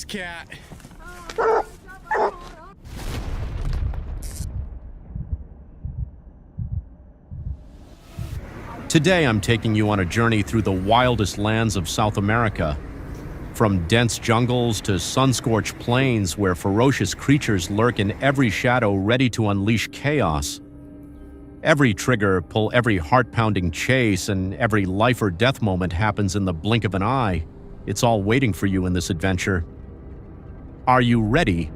cat. Today I'm taking you on a journey through the wildest lands of South America. From dense jungles to sun-scorched plains where ferocious creatures lurk in every shadow ready to unleash chaos. Every trigger, pull, every heart-pounding chase, and every life or death moment happens in the blink of an eye. It's all waiting for you in this adventure. Are you ready?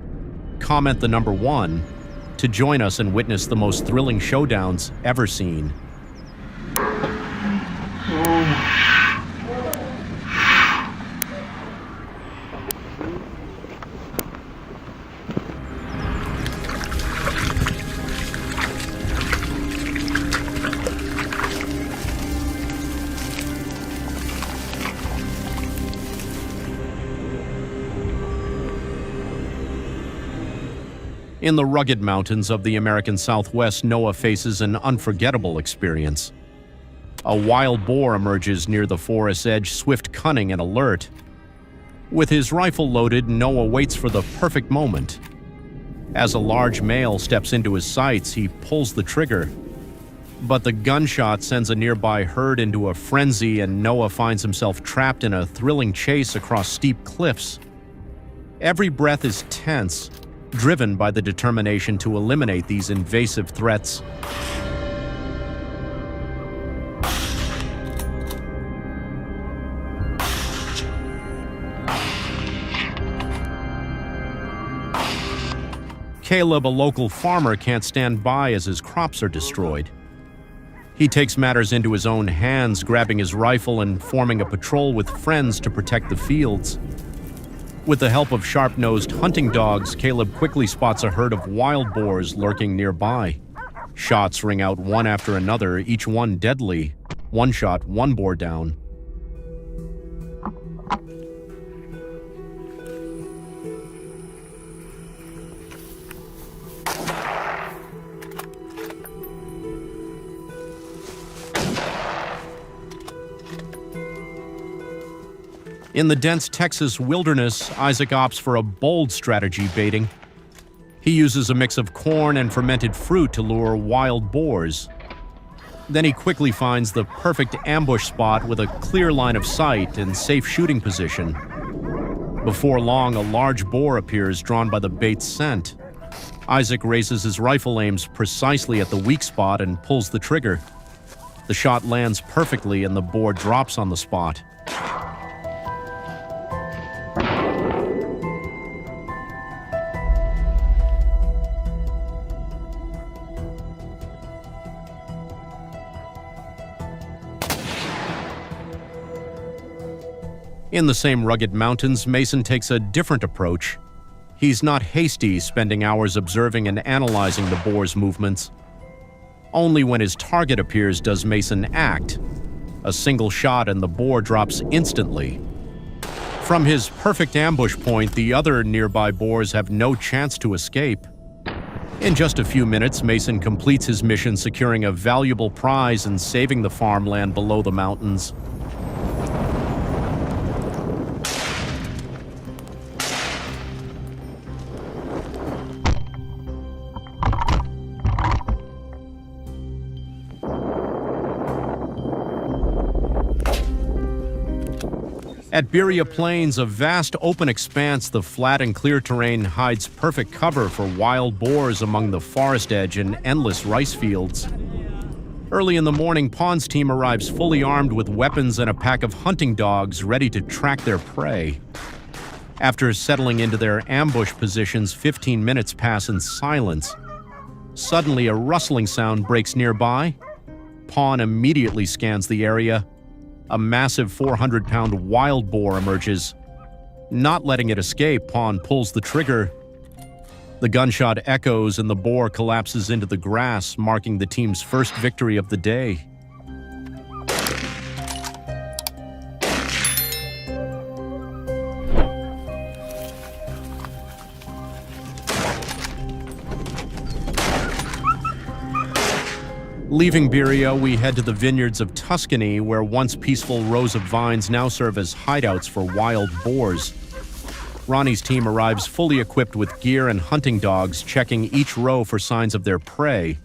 Comment the number 1 to join us and witness the most thrilling showdowns ever seen. In the rugged mountains of the American Southwest, Noah faces an unforgettable experience. A wild boar emerges near the forest's edge, swift, cunning, and alert. With his rifle loaded, Noah waits for the perfect moment. As a large male steps into his sights, he pulls the trigger. But the gunshot sends a nearby herd into a frenzy, and Noah finds himself trapped in a thrilling chase across steep cliffs. Every breath is tense, driven by the determination to eliminate these invasive threats. Caleb, a local farmer, can't stand by as his crops are destroyed. He takes matters into his own hands, grabbing his rifle and forming a patrol with friends to protect the fields. With the help of sharp-nosed hunting dogs, Caleb quickly spots a herd of wild boars lurking nearby. Shots ring out one after another, each one deadly. One shot, one boar down. In the dense Texas wilderness, Isaac opts for a bold strategy baiting. He uses a mix of corn and fermented fruit to lure wild boars. Then he quickly finds the perfect ambush spot with a clear line of sight and safe shooting position. Before long, a large boar appears, drawn by the bait's scent. Isaac raises his rifle, aims precisely at the weak spot, and pulls the trigger. The shot lands perfectly and the boar drops on the spot. In the same rugged mountains, Mason takes a different approach. He's not hasty, spending hours observing and analyzing the boar's movements. Only when his target appears does Mason act. A single shot and the boar drops instantly. From his perfect ambush point, the other nearby boars have no chance to escape. In just a few minutes, Mason completes his mission, securing a valuable prize and saving the farmland below the mountains. At Berea Plains, a vast open expanse, the flat and clear terrain hides perfect cover for wild boars among the forest edge and endless rice fields. Early in the morning, Pond's team arrives fully armed with weapons and a pack of hunting dogs ready to track their prey. After settling into their ambush positions, 15 minutes pass in silence. Suddenly, a rustling sound breaks nearby. Pond immediately scans the area. A massive 400-pound wild boar emerges. Not letting it escape, Pond pulls the trigger. The gunshot echoes and the boar collapses into the grass, marking the team's first victory of the day. Leaving Berea, we head to the vineyards of Tuscany, where once peaceful rows of vines now serve as hideouts for wild boars. Ronnie's team arrives fully equipped with gear and hunting dogs, checking each row for signs of their prey.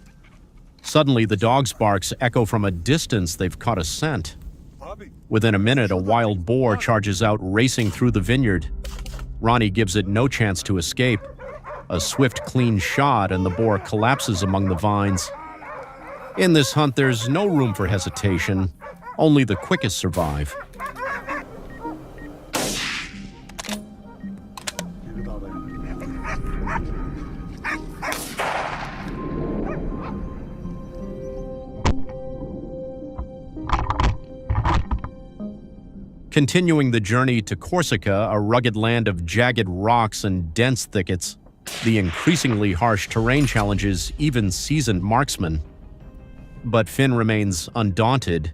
Suddenly, the dog's barks echo from a distance. They've caught a scent. Within a minute, a wild boar charges out, racing through the vineyard. Ronnie gives it no chance to escape. A swift, clean shot, and the boar collapses among the vines. In this hunt, there's no room for hesitation. Only the quickest survive. Continuing the journey to Corsica, a rugged land of jagged rocks and dense thickets, the increasingly harsh terrain challenges even seasoned marksmen. But Finn remains undaunted.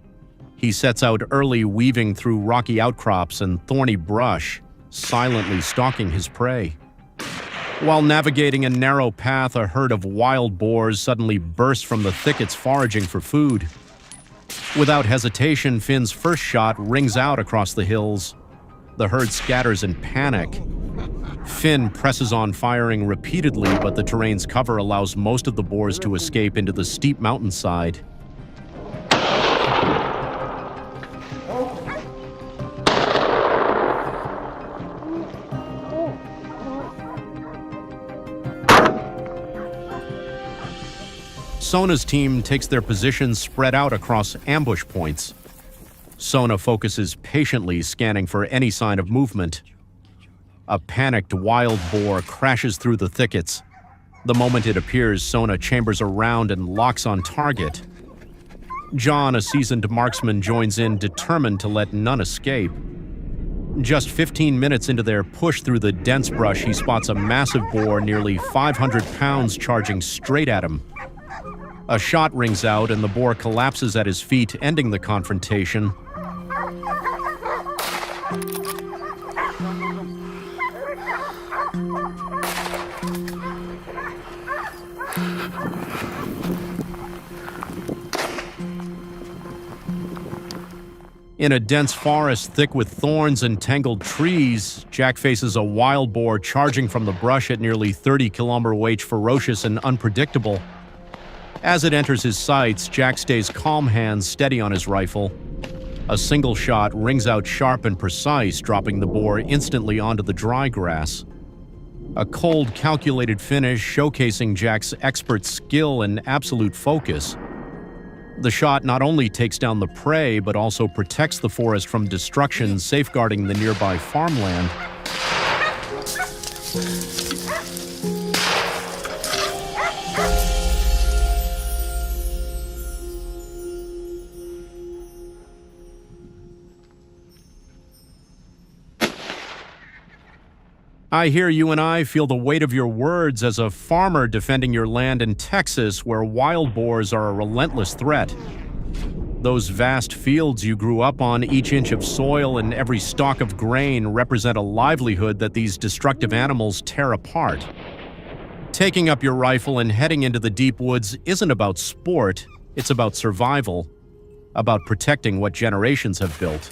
He sets out early, weaving through rocky outcrops and thorny brush, silently stalking his prey. While navigating a narrow path, a herd of wild boars suddenly burst from the thickets, foraging for food. Without hesitation, Finn's first shot rings out across the hills. The herd scatters in panic. Finn presses on, firing repeatedly, but the terrain's cover allows most of the boars to escape into the steep mountainside. Sona's team takes their positions spread out across ambush points. Sona focuses patiently, scanning for any sign of movement. A panicked wild boar crashes through the thickets. The moment it appears, Sona chambers around and locks on target. John, a seasoned marksman, joins in, determined to let none escape. Just 15 minutes into their push through the dense brush, he spots a massive boar, nearly 500 pounds, charging straight at him. A shot rings out and the boar collapses at his feet, ending the confrontation. In a dense forest thick with thorns and tangled trees, Jack faces a wild boar charging from the brush at nearly 30 km/h, ferocious and unpredictable. As it enters his sights, Jack stays calm, hands steady on his rifle. A single shot rings out sharp and precise, dropping the boar instantly onto the dry grass. A cold, calculated finish, showcasing Jack's expert skill and absolute focus. The shot not only takes down the prey, but also protects the forest from destruction, safeguarding the nearby farmland. I hear you and I feel the weight of your words as a farmer defending your land in Texas, where wild boars are a relentless threat. Those vast fields you grew up on, each inch of soil and every stalk of grain, represent a livelihood that these destructive animals tear apart. Taking up your rifle and heading into the deep woods isn't about sport, it's about survival, about protecting what generations have built.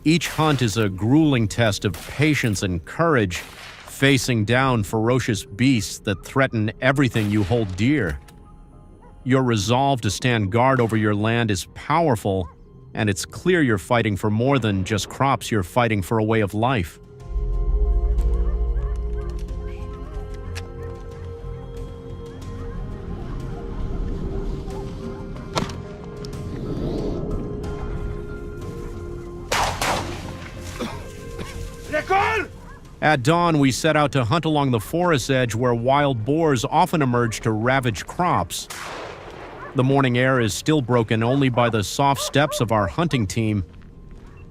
Each hunt is a grueling test of patience and courage, facing down ferocious beasts that threaten everything you hold dear. Your resolve to stand guard over your land is powerful, and it's clear you're fighting for more than just crops. You're fighting for a way of life. At dawn, we set out to hunt along the forest edge where wild boars often emerge to ravage crops. The morning air is still broken only by the soft steps of our hunting team.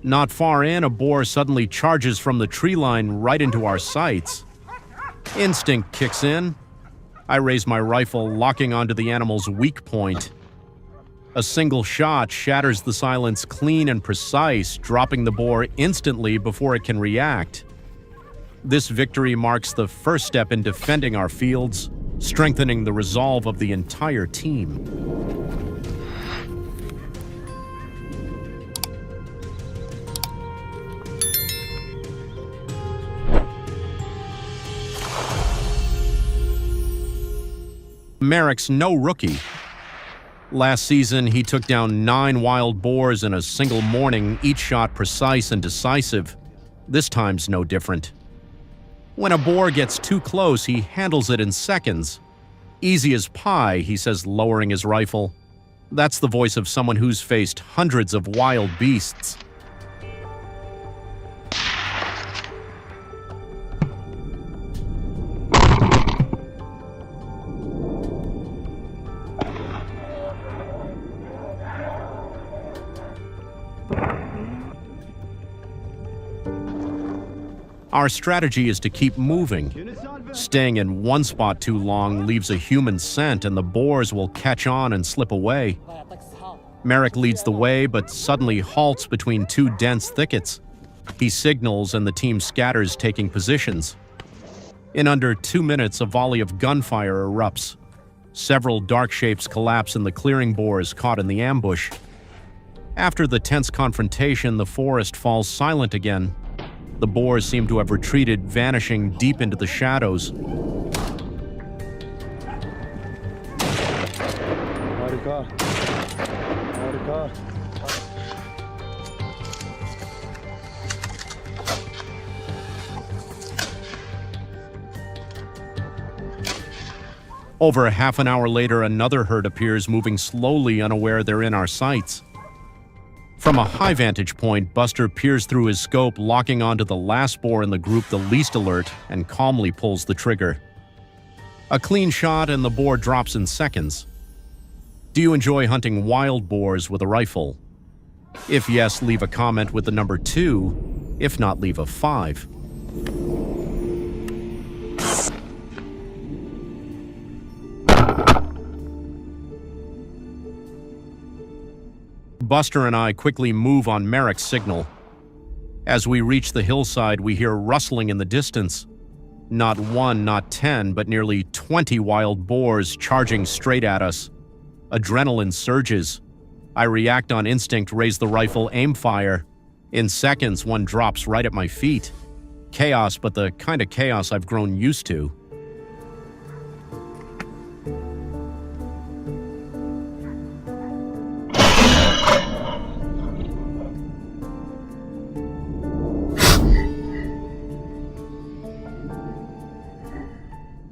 Not far in, a boar suddenly charges from the tree line right into our sights. Instinct kicks in. I raise my rifle, locking onto the animal's weak point. A single shot shatters the silence, clean and precise, dropping the boar instantly before it can react. This victory marks the first step in defending our fields, strengthening the resolve of the entire team. Merrick's no rookie. Last season, he took down 9 wild boars in a single morning, each shot precise and decisive. This time's no different. When a boar gets too close, he handles it in seconds. Easy as pie, he says, lowering his rifle. That's the voice of someone who's faced hundreds of wild beasts. Our strategy is to keep moving. Staying in one spot too long leaves a human scent and the boars will catch on and slip away. Merrick leads the way but suddenly halts between 2 dense thickets. He signals and the team scatters, taking positions. In under 2 minutes, a volley of gunfire erupts. Several dark shapes collapse in the clearing boars caught in the ambush. After the tense confrontation, the forest falls silent again. The boars seem to have retreated, vanishing deep into the shadows. Over half an hour later, another herd appears, moving slowly, unaware they're in our sights. From a high vantage point, Buster peers through his scope, locking onto the last boar in the group the least alert, and calmly pulls the trigger. A clean shot and the boar drops in seconds. Do you enjoy hunting wild boars with a rifle? If yes, leave a comment with the number 2. If not, leave a 5. Buster and I quickly move on Merrick's signal. As we reach the hillside, we hear rustling in the distance. Not 1, not 10, but nearly 20 wild boars charging straight at us. Adrenaline surges. I react on instinct, raise the rifle, aim fire. In seconds, one drops right at my feet. Chaos, but the kind of chaos I've grown used to.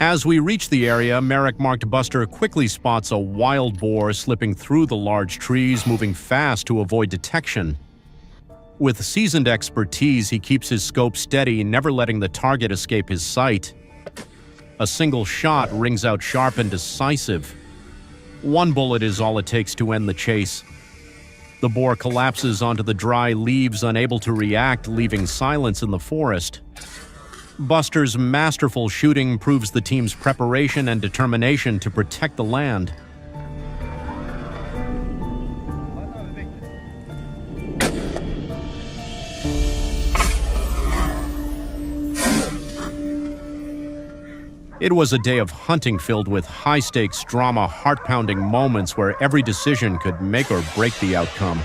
As we reach the area, Merrick-marked Buster quickly spots a wild boar slipping through the large trees, moving fast to avoid detection. With seasoned expertise, he keeps his scope steady, never letting the target escape his sight. A single shot rings out sharp and decisive. One bullet is all it takes to end the chase. The boar collapses onto the dry leaves, unable to react, leaving silence in the forest. Buster's masterful shooting proves the team's preparation and determination to protect the land. It was a day of hunting filled with high-stakes drama, heart-pounding moments where every decision could make or break the outcome.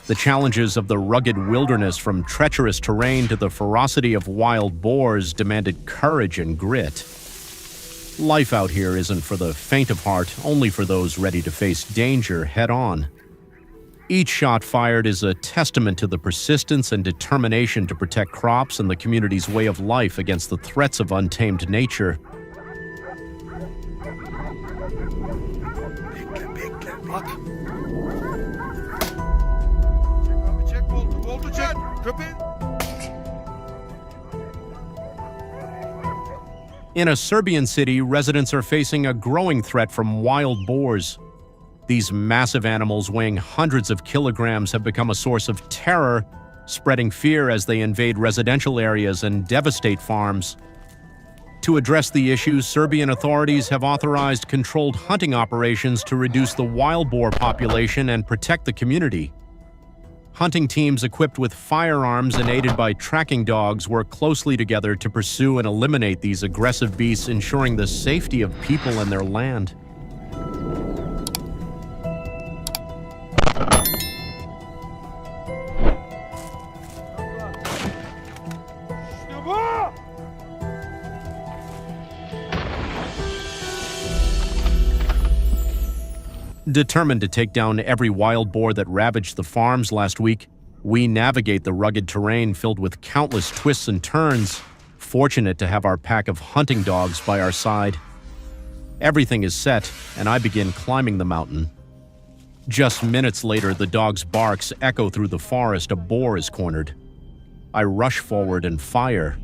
The challenges of the rugged wilderness, from treacherous terrain to the ferocity of wild boars, demanded courage and grit. Life out here isn't for the faint of heart, only for those ready to face danger head-on. Each shot fired is a testament to the persistence and determination to protect crops and the community's way of life against the threats of untamed nature. In a Serbian city, residents are facing a growing threat from wild boars. These massive animals, weighing hundreds of kilograms, have become a source of terror, spreading fear as they invade residential areas and devastate farms. To address the issue, Serbian authorities have authorized controlled hunting operations to reduce the wild boar population and protect the community. Hunting teams equipped with firearms and aided by tracking dogs work closely together to pursue and eliminate these aggressive beasts, ensuring the safety of people and their land. Determined to take down every wild boar that ravaged the farms last week, we navigate the rugged terrain filled with countless twists and turns, fortunate to have our pack of hunting dogs by our side. Everything is set, and I begin climbing the mountain. Just minutes later, the dog's barks echo through the forest. A boar is cornered. I rush forward and fire.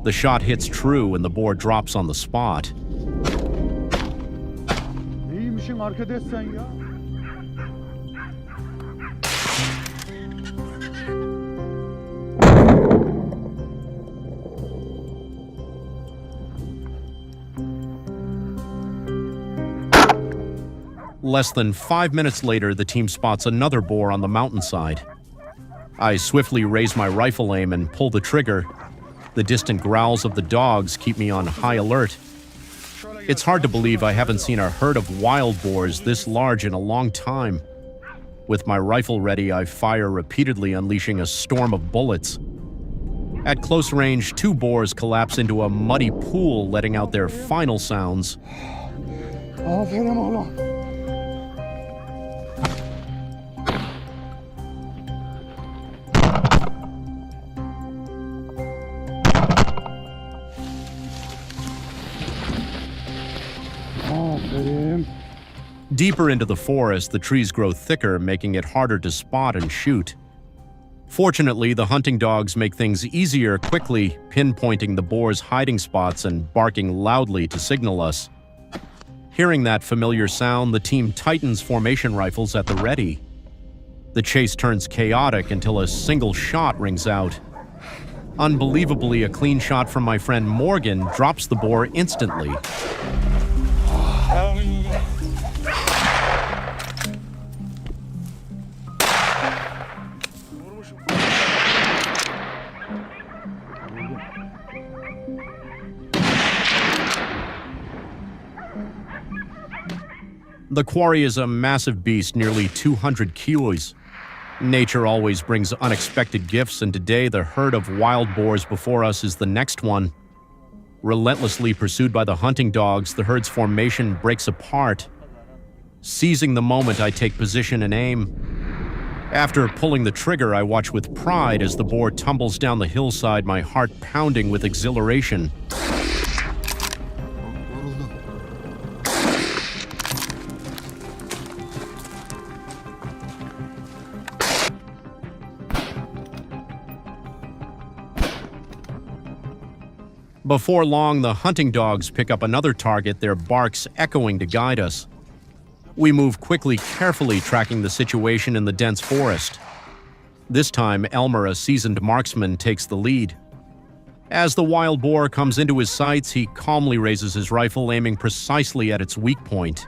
The shot hits true, and the boar drops on the spot. Less than 5 minutes later, the team spots another boar on the mountainside. I swiftly raise my rifle aim and pull the trigger. The distant growls of the dogs keep me on high alert. It's hard to believe I haven't seen a herd of wild boars this large in a long time. With my rifle ready, I fire repeatedly, unleashing a storm of bullets. At close range, 2 boars collapse into a muddy pool, letting out their final sounds. Deeper into the forest, the trees grow thicker, making it harder to spot and shoot. Fortunately, the hunting dogs make things easier quickly, pinpointing the boars' hiding spots and barking loudly to signal us. Hearing that familiar sound, the team tightens formation rifles at the ready. The chase turns chaotic until a single shot rings out. Unbelievably, a clean shot from my friend Morgan drops the boar instantly. The quarry is a massive beast, nearly 200 kilos. Nature always brings unexpected gifts, and today the herd of wild boars before us is the next one. Relentlessly pursued by the hunting dogs, the herd's formation breaks apart. Seizing the moment, I take position and aim. After pulling the trigger, I watch with pride as the boar tumbles down the hillside, my heart pounding with exhilaration. Before long, the hunting dogs pick up another target, their barks echoing to guide us. We move quickly, carefully tracking the situation in the dense forest. This time, Elmer, a seasoned marksman, takes the lead. As the wild boar comes into his sights, he calmly raises his rifle, aiming precisely at its weak point.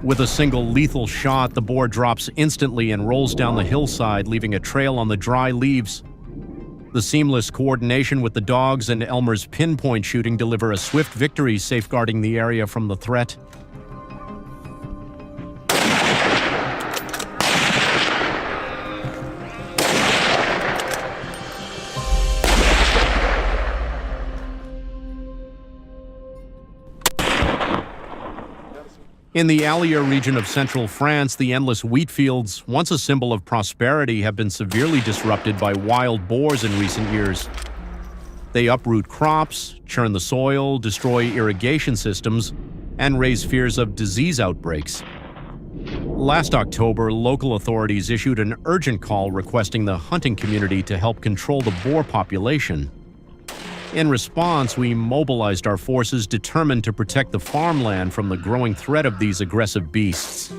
With a single lethal shot, the boar drops instantly and rolls down the hillside, leaving a trail on the dry leaves. The seamless coordination with the dogs and Elmer's pinpoint shooting deliver a swift victory, safeguarding the area from the threat. In the Allier region of central France, the endless wheat fields, once a symbol of prosperity, have been severely disrupted by wild boars in recent years. They uproot crops, churn the soil, destroy irrigation systems, and raise fears of disease outbreaks. Last October, local authorities issued an urgent call requesting the hunting community to help control the boar population. In response, we mobilized our forces, determined to protect the farmland from the growing threat of these aggressive beasts.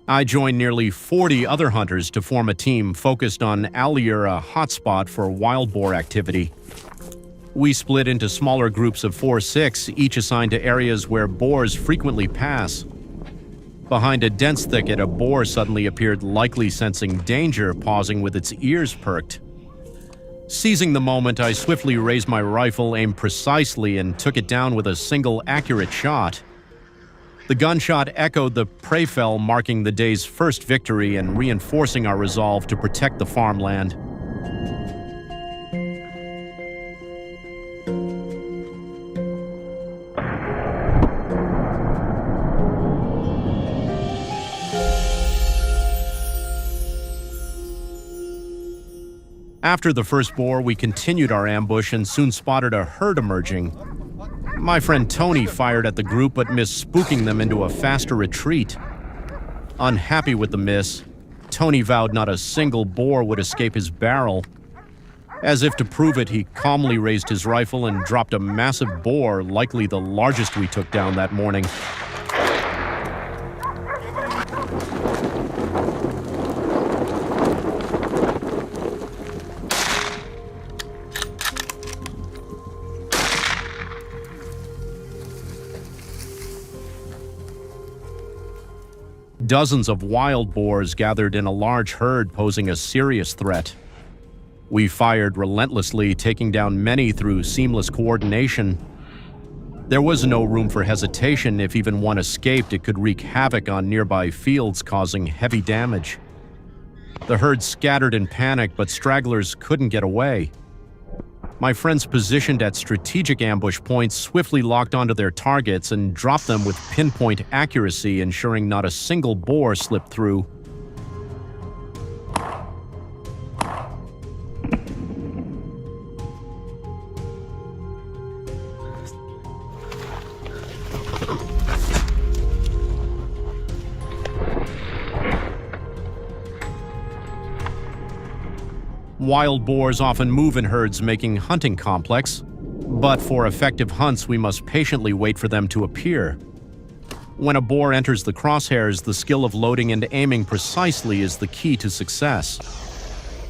I joined nearly 40 other hunters to form a team focused on Allier, a hotspot for wild boar activity. We split into smaller groups of 4-6, each assigned to areas where boars frequently pass. Behind a dense thicket, a boar suddenly appeared, likely sensing danger, pausing with its ears perked. Seizing the moment, I swiftly raised my rifle, aimed precisely, and took it down with a single accurate shot. The gunshot echoed the prevail, marking the day's first victory and reinforcing our resolve to protect the farmland. After the first boar, we continued our ambush and soon spotted a herd emerging. My friend Tony fired at the group but missed, spooking them into a faster retreat. Unhappy with the miss, Tony vowed not a single boar would escape his barrel. As if to prove it, he calmly raised his rifle and dropped a massive boar, likely the largest we took down that morning. Dozens of wild boars gathered in a large herd, posing a serious threat. We fired relentlessly, taking down many through seamless coordination. There was no room for hesitation. If even one escaped, it could wreak havoc on nearby fields, causing heavy damage. The herd scattered in panic, but stragglers couldn't get away. My friends positioned at strategic ambush points swiftly locked onto their targets and dropped them with pinpoint accuracy, ensuring not a single boar slipped through. Wild boars often move in herds, making hunting complex, but for effective hunts, we must patiently wait for them to appear. When a boar enters the crosshairs, the skill of loading and aiming precisely is the key to success.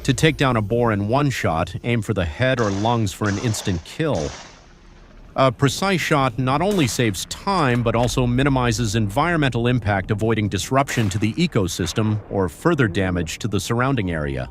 To take down a boar in one shot, aim for the head or lungs for an instant kill. A precise shot not only saves time, but also minimizes environmental impact, avoiding disruption to the ecosystem or further damage to the surrounding area.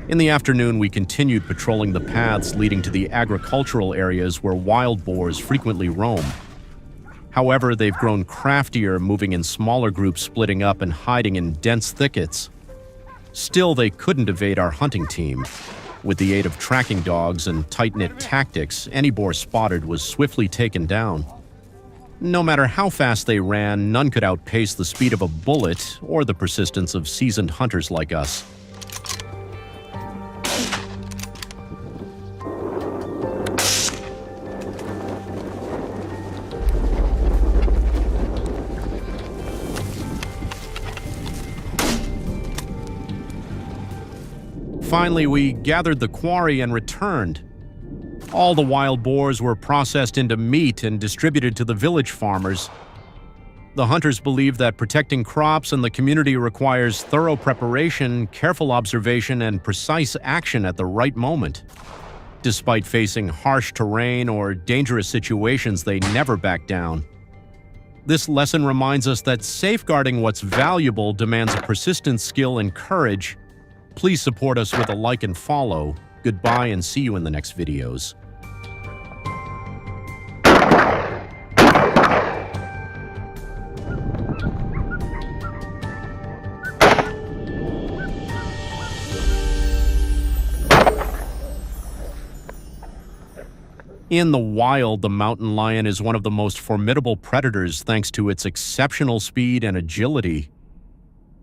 In the afternoon, we continued patrolling the paths leading to the agricultural areas where wild boars frequently roam. However, they've grown craftier, moving in smaller groups, splitting up and hiding in dense thickets. Still, they couldn't evade our hunting team. With the aid of tracking dogs and tight-knit tactics, any boar spotted was swiftly taken down. No matter how fast they ran, none could outpace the speed of a bullet or the persistence of seasoned hunters like us. Finally, we gathered the quarry and returned. All the wild boars were processed into meat and distributed to the village farmers. The hunters believe that protecting crops and the community requires thorough preparation, careful observation, and precise action at the right moment. Despite facing harsh terrain or dangerous situations, they never back down. This lesson reminds us that safeguarding what's valuable demands a persistent skill and courage. Please support us with a like and follow. Goodbye and see you in the next videos. In the wild, the mountain lion is one of the most formidable predators thanks to its exceptional speed and agility.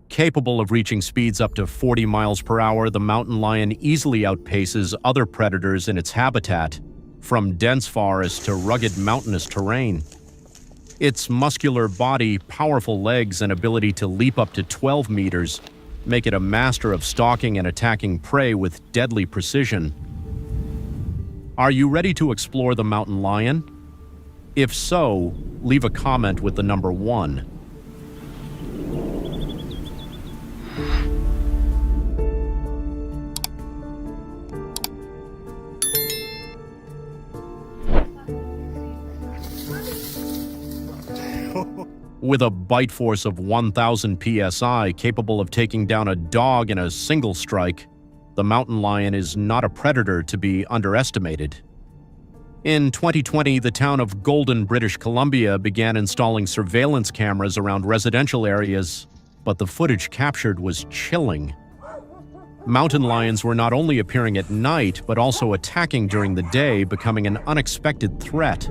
Capable of reaching speeds up to 40 miles per hour, the mountain lion easily outpaces other predators in its habitat, from dense forests to rugged mountainous terrain. Its muscular body, powerful legs, and ability to leap up to 12 meters make it a master of stalking and attacking prey with deadly precision. Are you ready to explore the mountain lion? If so, leave a comment with the number 1. With a bite force of 1,000 psi capable of taking down a dog in a single strike, the mountain lion is not a predator to be underestimated. In 2020, the town of Golden, British Columbia began installing surveillance cameras around residential areas, but the footage captured was chilling. Mountain lions were not only appearing at night, but also attacking during the day, becoming an unexpected threat.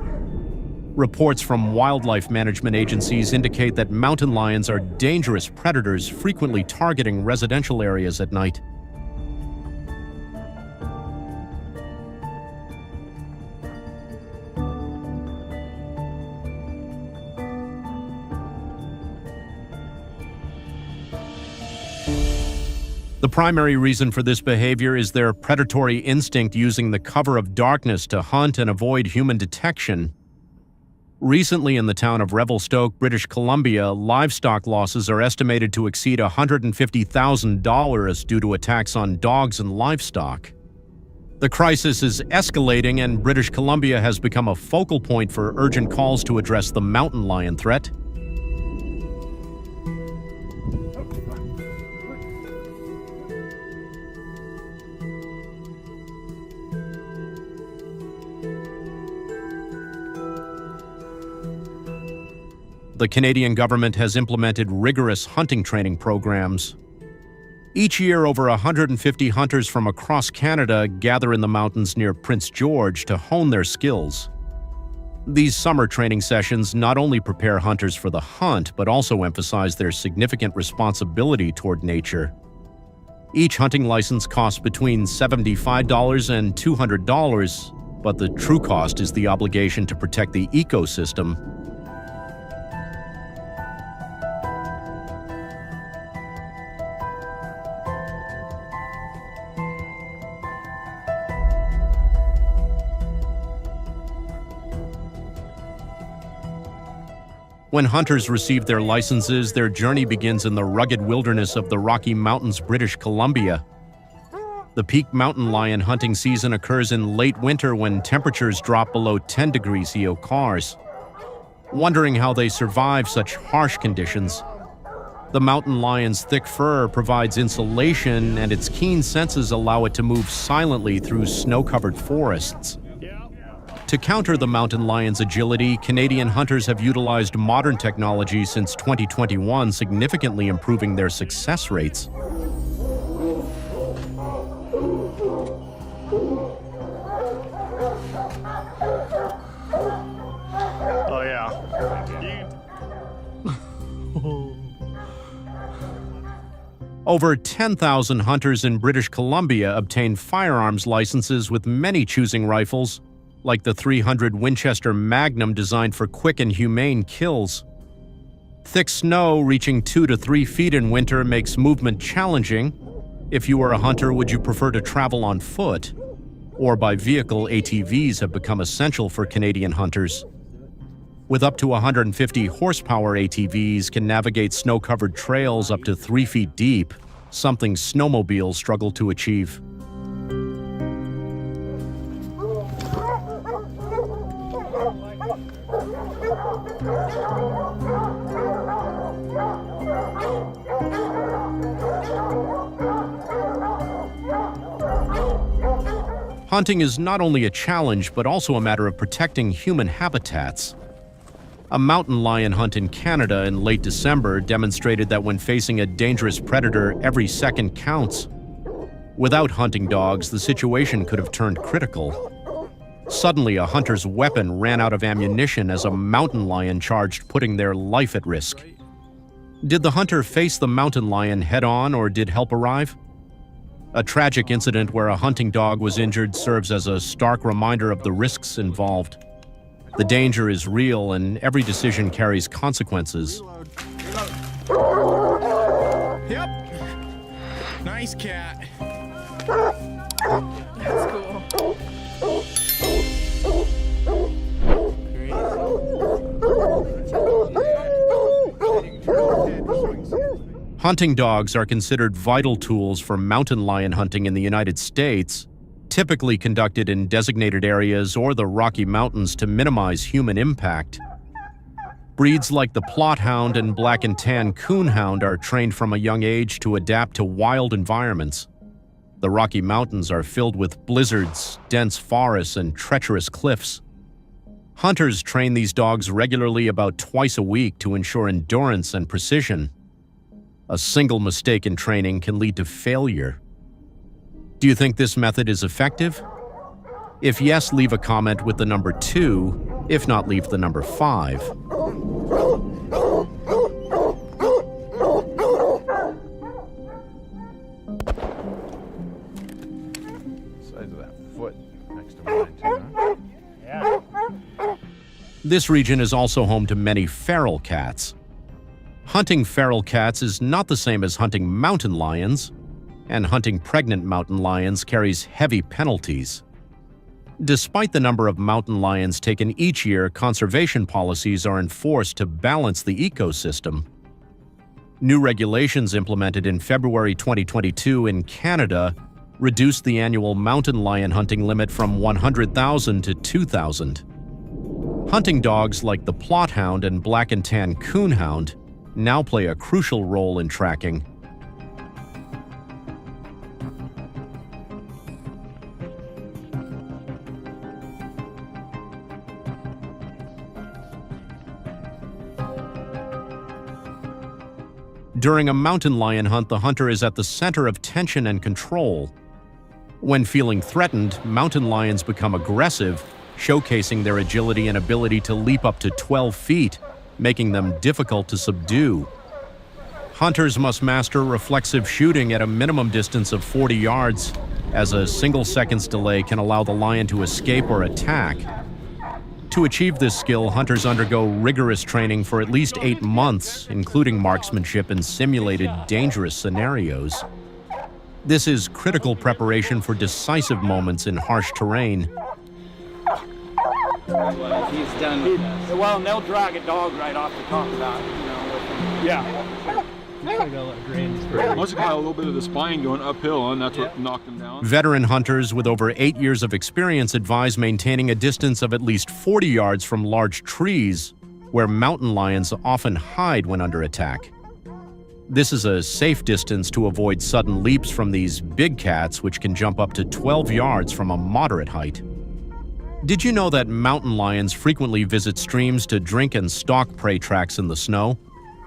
Reports from wildlife management agencies indicate that mountain lions are dangerous predators, frequently targeting residential areas at night. The primary reason for this behavior is their predatory instinct, using the cover of darkness to hunt and avoid human detection. Recently, in the town of Revelstoke, British Columbia, livestock losses are estimated to exceed $150,000 due to attacks on dogs and livestock. The crisis is escalating, and British Columbia has become a focal point for urgent calls to address the mountain lion threat. The Canadian government has implemented rigorous hunting training programs. Each year, over 150 hunters from across Canada gather in the mountains near Prince George to hone their skills. These summer training sessions not only prepare hunters for the hunt, but also emphasize their significant responsibility toward nature. Each hunting license costs between $75 and $200, but the true cost is the obligation to protect the ecosystem. When hunters receive their licenses, their journey begins in the rugged wilderness of the Rocky Mountains, British Columbia. The peak mountain lion hunting season occurs in late winter when temperatures drop below 10 degrees EOCars. Wondering how they survive such harsh conditions, the mountain lion's thick fur provides insulation, and its keen senses allow it to move silently through snow-covered forests. To counter the mountain lion's agility, Canadian hunters have utilized modern technology since 2021, significantly improving their success rates. Oh, yeah. Over 10,000 hunters in British Columbia obtained firearms licenses, with many choosing rifles, like the .300 Winchester Magnum, designed for quick and humane kills. Thick snow reaching 2 to 3 feet in winter makes movement challenging. If you are a hunter, would you prefer to travel on foot or by vehicle? ATVs have become essential for Canadian hunters. With up to 150 horsepower, ATVs can navigate snow-covered trails up to 3 feet deep, something snowmobiles struggle to achieve. Hunting is not only a challenge, but also a matter of protecting human habitats. A mountain lion hunt in Canada in late December demonstrated that when facing a dangerous predator, every second counts. Without hunting dogs, the situation could have turned critical. Suddenly, a hunter's weapon ran out of ammunition as a mountain lion charged, putting their life at risk. Did the hunter face the mountain lion head-on, or did help arrive? A tragic incident where a hunting dog was injured serves as a stark reminder of the risks involved. The danger is real, and every decision carries consequences. Yep. Nice cat. That's cool. Hunting dogs are considered vital tools for mountain lion hunting in the United States, typically conducted in designated areas or the Rocky Mountains to minimize human impact. Breeds like the Plothound and Black and Tan Coonhound are trained from a young age to adapt to wild environments. The Rocky Mountains are filled with blizzards, dense forests, and treacherous cliffs. Hunters train these dogs regularly about twice a week to ensure endurance and precision. A single mistake in training can lead to failure. Do you think this method is effective? If yes, leave a comment with the number 2. If not, leave the number 5. Size of that foot next to mine, too, huh? Yeah. This region is also home to many feral cats. Hunting feral cats is not the same as hunting mountain lions, and hunting pregnant mountain lions carries heavy penalties. Despite the number of mountain lions taken each year, conservation policies are enforced to balance the ecosystem. New regulations implemented in February 2022 in Canada reduced the annual mountain lion hunting limit from 100,000 to 2,000. Hunting dogs like the Plothound and Black and Tan Coonhound now play a crucial role in tracking. During a mountain lion hunt, the hunter is at the center of tension and control. When feeling threatened, mountain lions become aggressive, showcasing their agility and ability to leap up to 12 feet, making them difficult to subdue. Hunters must master reflexive shooting at a minimum distance of 40 yards, as a single second's delay can allow the lion to escape or attack. To achieve this skill, hunters undergo rigorous training for at least 8 months, including marksmanship in simulated dangerous scenarios. This is critical preparation for decisive moments in harsh terrain. He's done. Well, and they'll drag a dog right off the top of that, Yeah. Must have got a little bit of the spine going uphill, and that's what knocked him down. Veteran hunters with over 8 years of experience advise maintaining a distance of at least 40 yards from large trees, where mountain lions often hide when under attack. This is a safe distance to avoid sudden leaps from these big cats, which can jump up to 12 yards from a moderate height. Did you know that mountain lions frequently visit streams to drink and stalk prey tracks in the snow?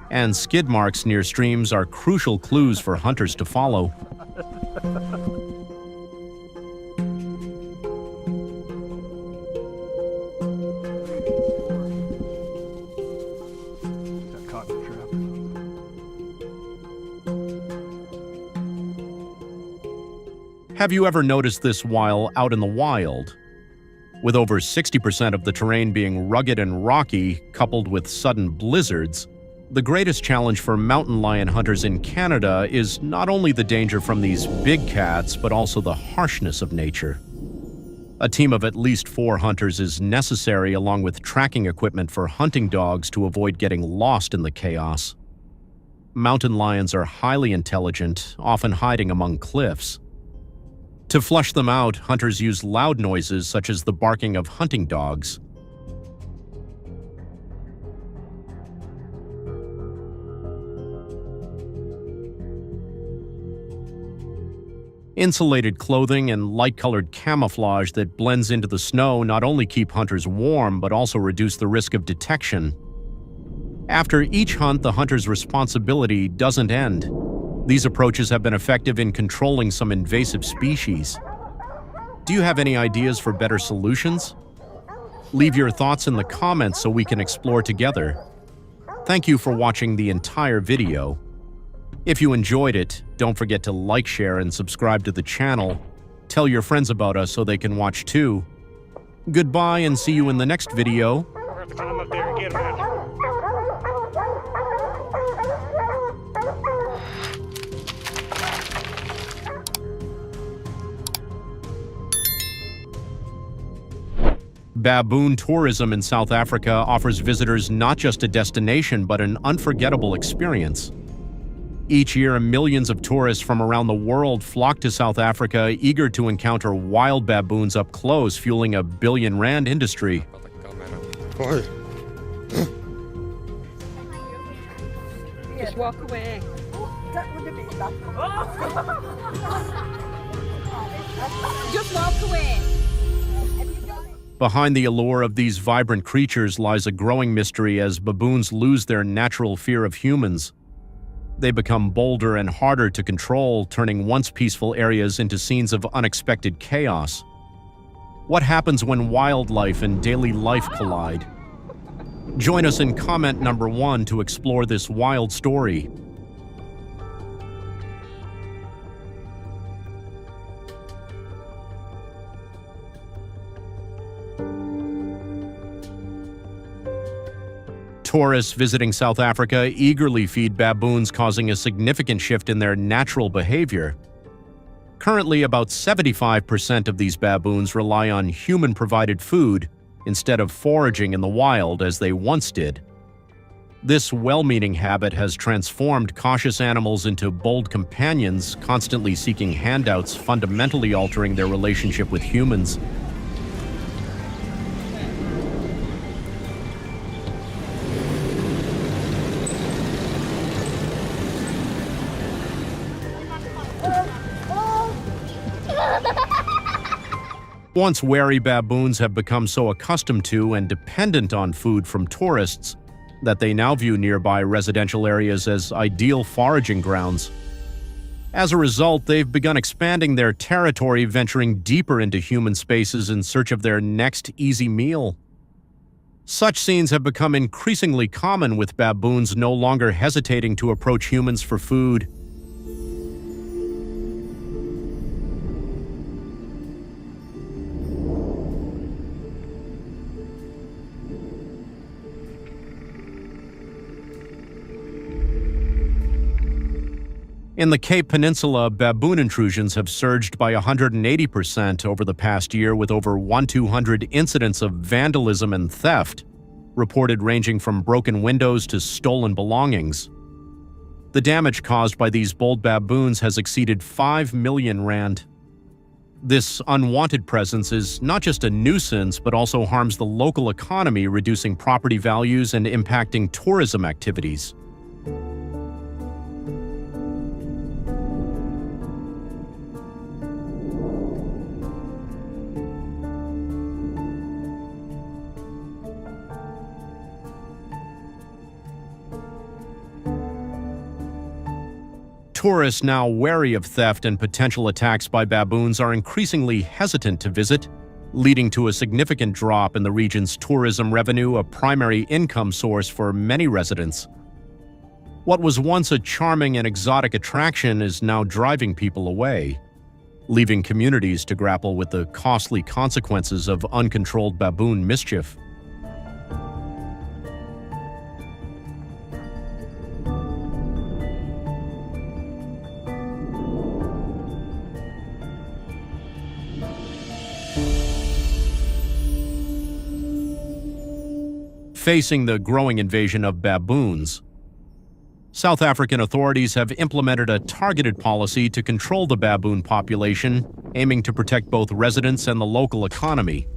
And skid marks near streams are crucial clues for hunters to follow. Got caught in a trap. Have you ever noticed this while out in the wild? With over 60% of the terrain being rugged and rocky, coupled with sudden blizzards, the greatest challenge for mountain lion hunters in Canada is not only the danger from these big cats, but also the harshness of nature. A team of at least 4 hunters is necessary, along with tracking equipment for hunting dogs to avoid getting lost in the chaos. Mountain lions are highly intelligent, often hiding among cliffs. To flush them out, hunters use loud noises such as the barking of hunting dogs. Insulated clothing and light-colored camouflage that blends into the snow not only keep hunters warm, but also reduce the risk of detection. After each hunt, the hunter's responsibility doesn't end. These approaches have been effective in controlling some invasive species. Do you have any ideas for better solutions? Leave your thoughts in the comments so we can explore together. Thank you for watching the entire video. If you enjoyed it, don't forget to like, share, and subscribe to the channel. Tell your friends about us so they can watch too. Goodbye and see you in the next video. We're at the time up there again, man. Baboon tourism in South Africa offers visitors not just a destination, but an unforgettable experience. Each year, millions of tourists from around the world flock to South Africa, eager to encounter wild baboons up close, fueling a billion-rand industry. Just walk away. Just walk away. Behind the allure of these vibrant creatures lies a growing mystery as baboons lose their natural fear of humans. They become bolder and harder to control, turning once peaceful areas into scenes of unexpected chaos. What happens when wildlife and daily life collide? Join us in comment number 1 to explore this wild story. Tourists visiting South Africa eagerly feed baboons, causing a significant shift in their natural behavior. Currently, about 75% of these baboons rely on human-provided food instead of foraging in the wild as they once did. This well-meaning habit has transformed cautious animals into bold companions, constantly seeking handouts, fundamentally altering their relationship with humans. Once wary baboons have become so accustomed to and dependent on food from tourists that they now view nearby residential areas as ideal foraging grounds. As a result, they've begun expanding their territory, venturing deeper into human spaces in search of their next easy meal. Such scenes have become increasingly common, with baboons no longer hesitating to approach humans for food. In the Cape Peninsula, baboon intrusions have surged by 180% over the past year, with over 1,200 incidents of vandalism and theft, reported ranging from broken windows to stolen belongings. The damage caused by these bold baboons has exceeded 5 million rand. This unwanted presence is not just a nuisance, but also harms the local economy, reducing property values and impacting tourism activities. Tourists, now wary of theft and potential attacks by baboons, are increasingly hesitant to visit, leading to a significant drop in the region's tourism revenue, a primary income source for many residents. What was once a charming and exotic attraction is now driving people away, leaving communities to grapple with the costly consequences of uncontrolled baboon mischief. Facing the growing invasion of baboons, South African authorities have implemented a targeted policy to control the baboon population, aiming to protect both residents and the local economy.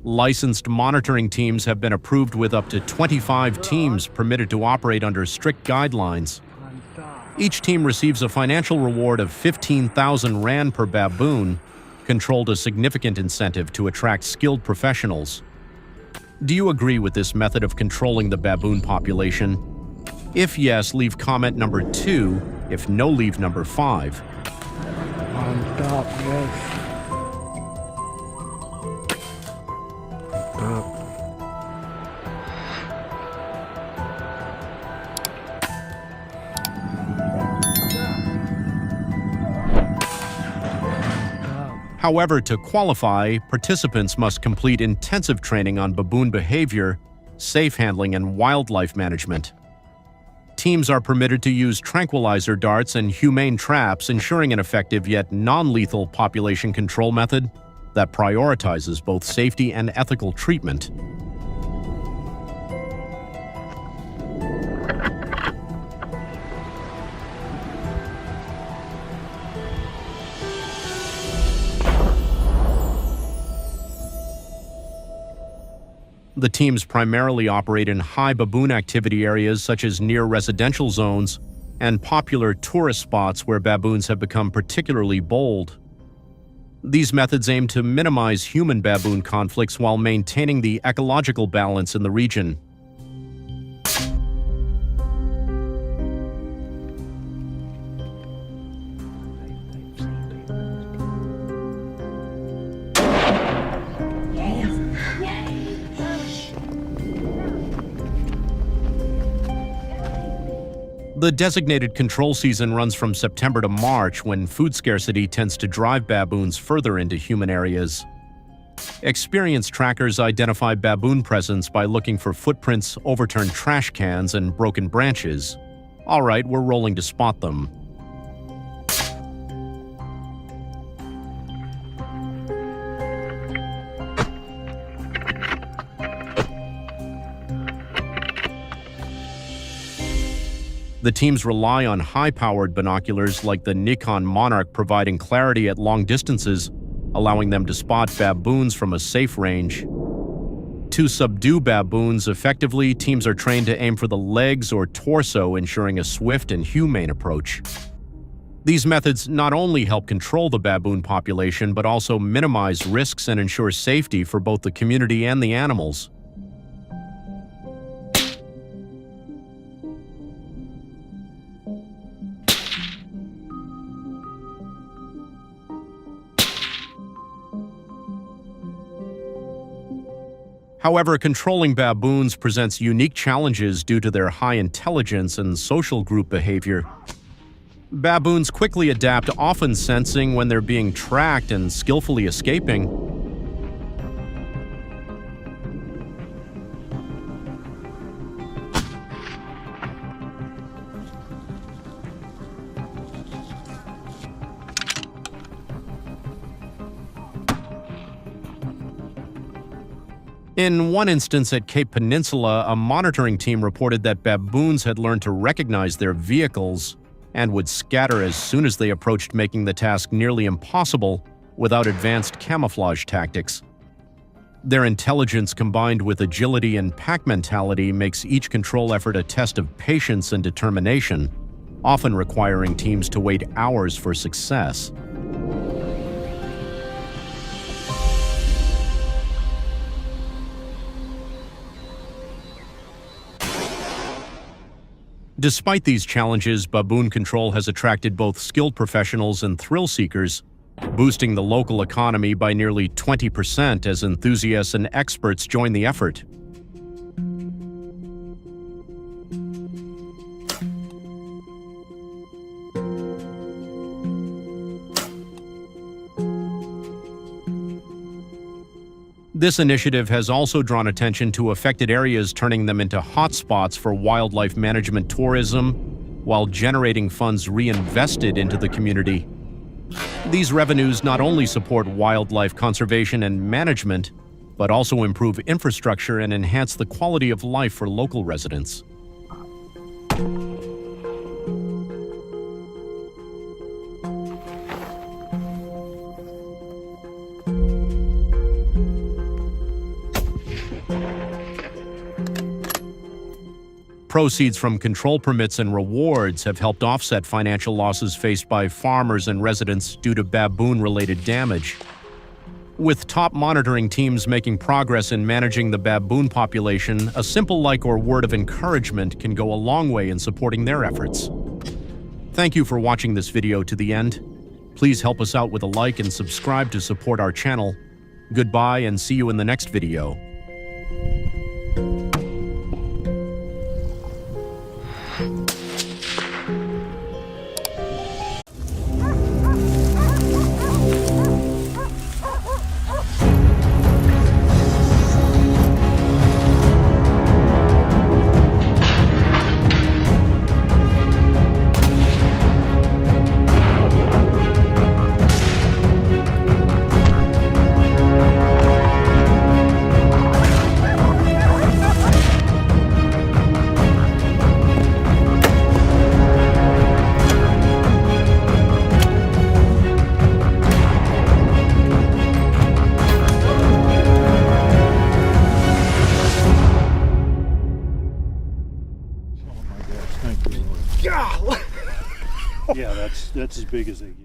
Licensed monitoring teams have been approved, with up to 25 teams permitted to operate under strict guidelines. Each team receives a financial reward of 15,000 rand per baboon, controlled a significant incentive to attract skilled professionals. Do you agree with this method of controlling the baboon population? If yes, leave comment number 2. If no, leave number 5. On top, yes. Up. However, to qualify, participants must complete intensive training on baboon behavior, safe handling, and wildlife management. Teams are permitted to use tranquilizer darts and humane traps, ensuring an effective yet non-lethal population control method that prioritizes both safety and ethical treatment. The teams primarily operate in high baboon activity areas such as near residential zones and popular tourist spots where baboons have become particularly bold. These methods aim to minimize human-baboon conflicts while maintaining the ecological balance in the region. The designated control season runs from September to March, when food scarcity tends to drive baboons further into human areas. Experienced trackers identify baboon presence by looking for footprints, overturned trash cans, and broken branches. All right, we're rolling to spot them. The teams rely on high-powered binoculars like the Nikon Monarch, providing clarity at long distances, allowing them to spot baboons from a safe range. To subdue baboons effectively, teams are trained to aim for the legs or torso, ensuring a swift and humane approach. These methods not only help control the baboon population, but also minimize risks and ensure safety for both the community and the animals. However, controlling baboons presents unique challenges due to their high intelligence and social group behavior. Baboons quickly adapt, often sensing when they're being tracked and skillfully escaping. In one instance at Cape Peninsula, a monitoring team reported that baboons had learned to recognize their vehicles and would scatter as soon as they approached, making the task nearly impossible without advanced camouflage tactics. Their intelligence combined with agility and pack mentality makes each control effort a test of patience and determination, often requiring teams to wait hours for success. Despite these challenges, baboon control has attracted both skilled professionals and thrill seekers, boosting the local economy by nearly 20% as enthusiasts and experts join the effort. This initiative has also drawn attention to affected areas, turning them into hotspots for wildlife management tourism, while generating funds reinvested into the community. These revenues not only support wildlife conservation and management, but also improve infrastructure and enhance the quality of life for local residents. Proceeds from control permits and rewards have helped offset financial losses faced by farmers and residents due to baboon-related damage. With top monitoring teams making progress in managing the baboon population, a simple like or word of encouragement can go a long way in supporting their efforts. Thank you for watching this video to the end. Please help us out with a like and subscribe to support our channel. Goodbye and see you in the next video. Yeah, that's as big as they get.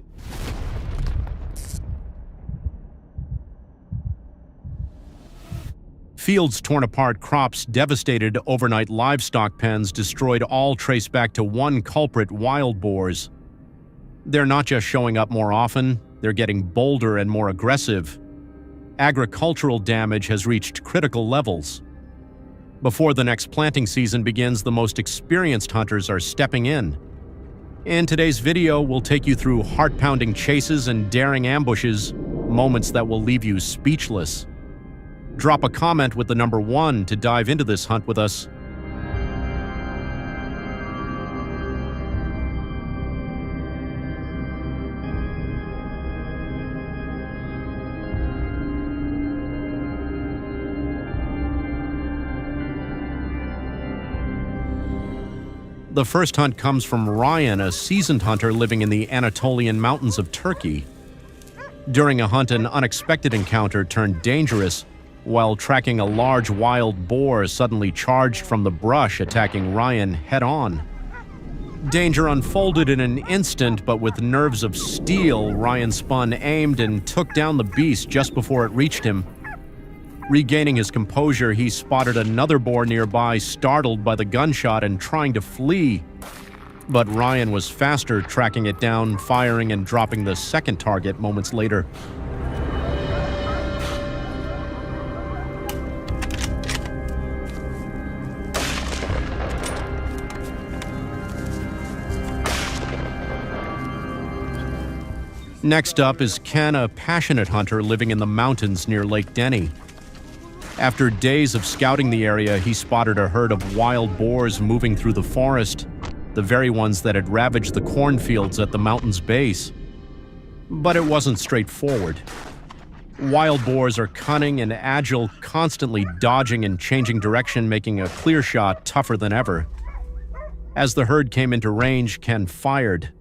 Fields torn apart, crops devastated, overnight livestock pens destroyed, all traced back to one culprit: wild boars. They're not just showing up more often, they're getting bolder and more aggressive. Agricultural damage has reached critical levels. Before the next planting season begins, the most experienced hunters are stepping in. In today's video, we'll take you through heart-pounding chases and daring ambushes, moments that will leave you speechless. Drop a comment with the number 1 to dive into this hunt with us. The first hunt comes from Ryan, a seasoned hunter living in the Anatolian mountains of Turkey. During a hunt, an unexpected encounter turned dangerous while tracking a large wild boar suddenly charged from the brush, attacking Ryan head-on. Danger unfolded in an instant, but with nerves of steel, Ryan spun, aimed, and took down the beast just before it reached him. Regaining his composure, he spotted another boar nearby, startled by the gunshot and trying to flee. But Ryan was faster, tracking it down, firing and dropping the second target moments later. Next up is Ken, a passionate hunter living in the mountains near Lake Denny. After days of scouting the area, he spotted a herd of wild boars moving through the forest, the very ones that had ravaged the cornfields at the mountain's base. But it wasn't straightforward. Wild boars are cunning and agile, constantly dodging and changing direction, making a clear shot tougher than ever. As the herd came into range, Ken fired.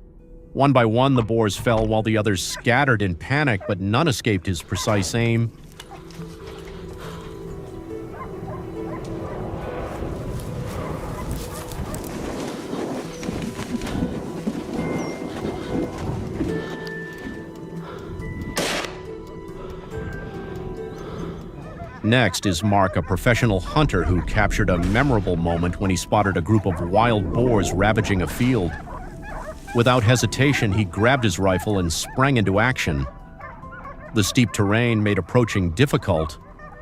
One by one, the boars fell while the others scattered in panic, but none escaped his precise aim. Next is Mark, a professional hunter who captured a memorable moment when he spotted a group of wild boars ravaging a field. Without hesitation, he grabbed his rifle and sprang into action. The steep terrain made approaching difficult,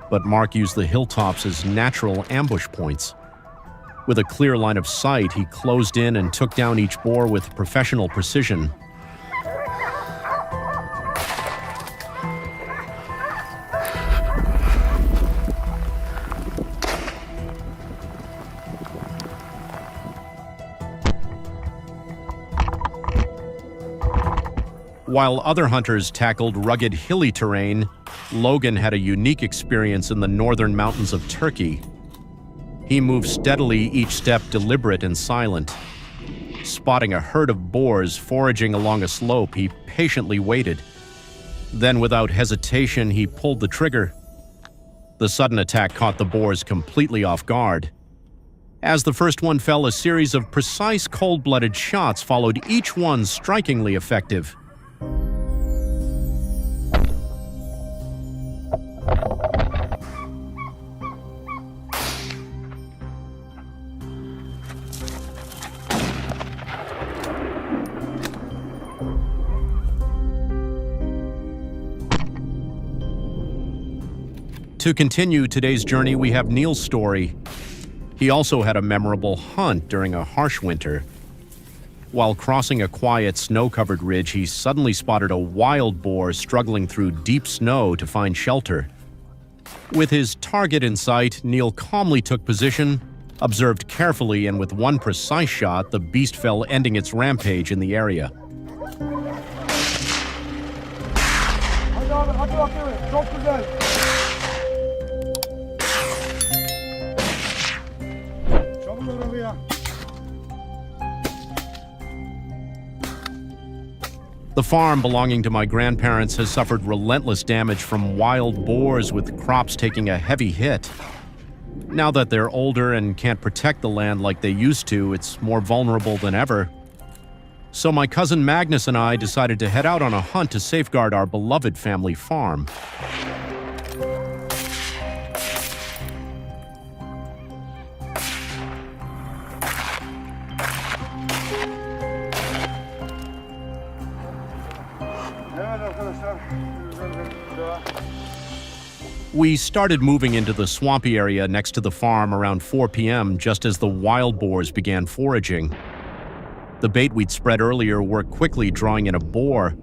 but Mark used the hilltops as natural ambush points. With a clear line of sight, he closed in and took down each boar with professional precision. While other hunters tackled rugged, hilly terrain, Logan had a unique experience in the northern mountains of Turkey. He moved steadily, each step deliberate and silent. Spotting a herd of boars foraging along a slope, he patiently waited. Then, without hesitation, he pulled the trigger. The sudden attack caught the boars completely off guard. As the first one fell, a series of precise, cold-blooded shots followed, each one strikingly effective. To continue today's journey, we have Neil's story. He also had a memorable hunt during a harsh winter. While crossing a quiet, snow-covered ridge, he suddenly spotted a wild boar struggling through deep snow to find shelter. With his target in sight, Neil calmly took position, observed carefully, and with one precise shot, the beast fell, ending its rampage in the area. The farm belonging to my grandparents has suffered relentless damage from wild boars, with crops taking a heavy hit. Now that they're older and can't protect the land like they used to, it's more vulnerable than ever. So my cousin Magnus and I decided to head out on a hunt to safeguard our beloved family farm. We started moving into the swampy area next to the farm around 4 p.m. just as the wild boars began foraging. The bait we'd spread earlier worked quickly, drawing in a boar.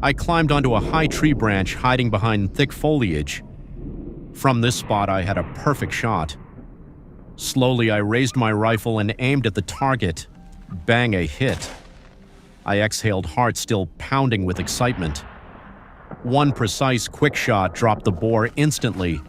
I climbed onto a high tree branch hiding behind thick foliage. From this spot, I had a perfect shot. Slowly, I raised my rifle and aimed at the target. Bang, a hit. I exhaled, heart still pounding with excitement. One precise, quick shot dropped the boar instantly.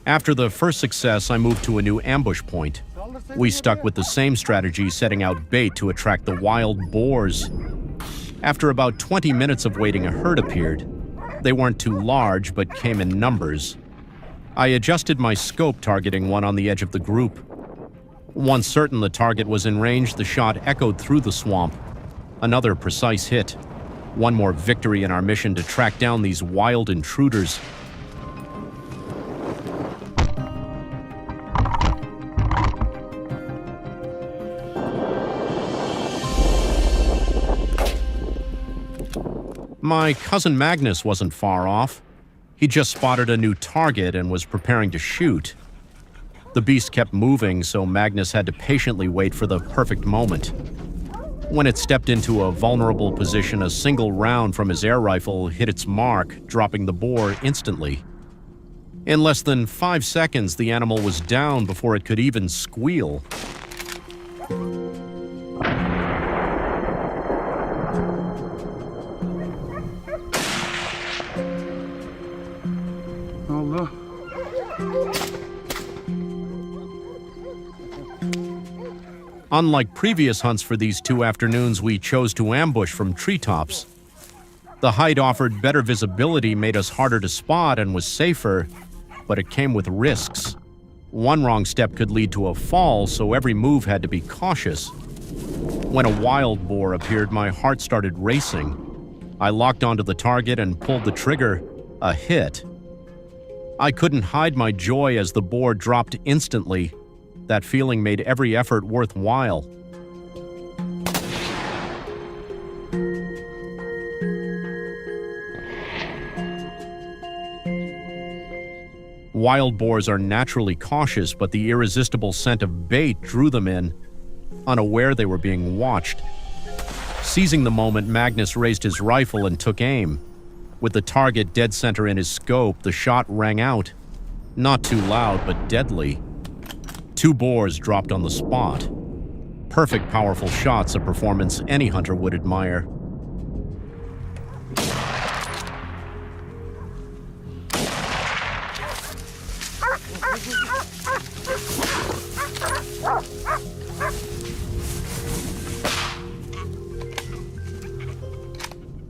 After the first success, I moved to a new ambush point. We stuck with the same strategy, setting out bait to attract the wild boars. After about 20 minutes of waiting, a herd appeared. They weren't too large, but came in numbers. I adjusted my scope, targeting one on the edge of the group. Once certain the target was in range, the shot echoed through the swamp. Another precise hit. One more victory in our mission to track down these wild intruders. My cousin Magnus wasn't far off. He just spotted a new target and was preparing to shoot. The beast kept moving, so Magnus had to patiently wait for the perfect moment. When it stepped into a vulnerable position, a single round from his air rifle hit its mark, dropping the boar instantly. In less than 5 seconds, the animal was down before it could even squeal. Unlike previous hunts for these 2 afternoons, we chose to ambush from treetops. The height offered better visibility, made us harder to spot, and was safer, but it came with risks. One wrong step could lead to a fall, so every move had to be cautious. When a wild boar appeared, my heart started racing. I locked onto the target and pulled the trigger. A hit. I couldn't hide my joy as the boar dropped instantly. That feeling made every effort worthwhile. Wild boars are naturally cautious, but the irresistible scent of bait drew them in, unaware they were being watched. Seizing the moment, Magnus raised his rifle and took aim. With the target dead center in his scope, the shot rang out. Not too loud, but deadly. 2 boars dropped on the spot. Perfect, powerful shots, a performance any hunter would admire.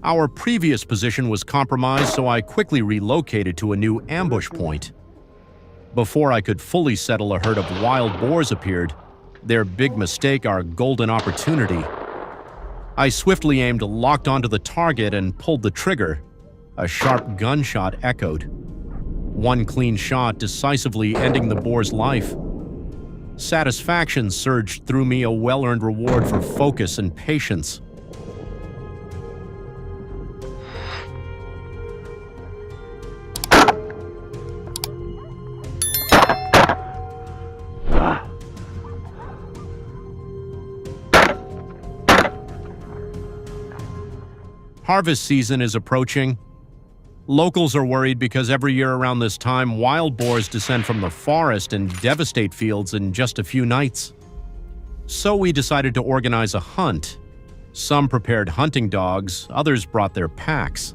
Our previous position was compromised, so I quickly relocated to a new ambush point. Before I could fully settle, a herd of wild boars appeared. Their big mistake, our golden opportunity. I swiftly aimed, locked onto the target, and pulled the trigger. A sharp gunshot echoed. One clean shot, decisively ending the boar's life. Satisfaction surged through me, a well-earned reward for focus and patience. Harvest season is approaching. Locals are worried because every year around this time, wild boars descend from the forest and devastate fields in just a few nights. So we decided to organize a hunt. Some prepared hunting dogs, others brought their packs.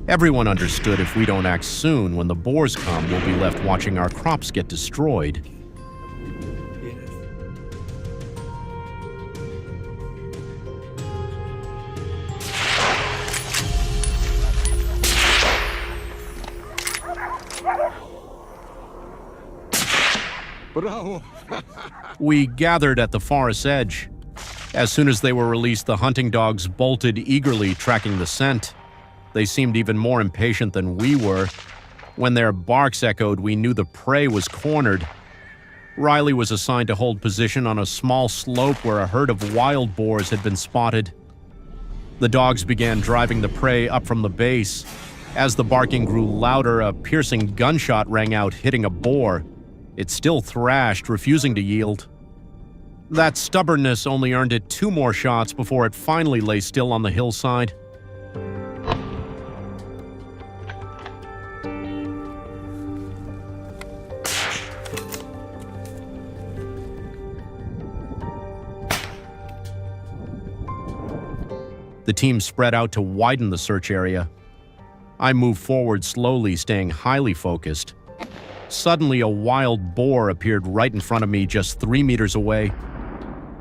Everyone understood if we don't act soon, when the boars come, we'll be left watching our crops get destroyed. Bravo. We gathered at the forest's edge. As soon as they were released, the hunting dogs bolted eagerly, tracking the scent. They seemed even more impatient than we were. When their barks echoed, we knew the prey was cornered. Riley was assigned to hold position on a small slope where a herd of wild boars had been spotted. The dogs began driving the prey up from the base. As the barking grew louder, a piercing gunshot rang out, hitting a boar. It still thrashed, refusing to yield. That stubbornness only earned it 2 more shots before it finally lay still on the hillside. The team spread out to widen the search area. I moved forward slowly, staying highly focused. Suddenly, a wild boar appeared right in front of me, just 3 meters away.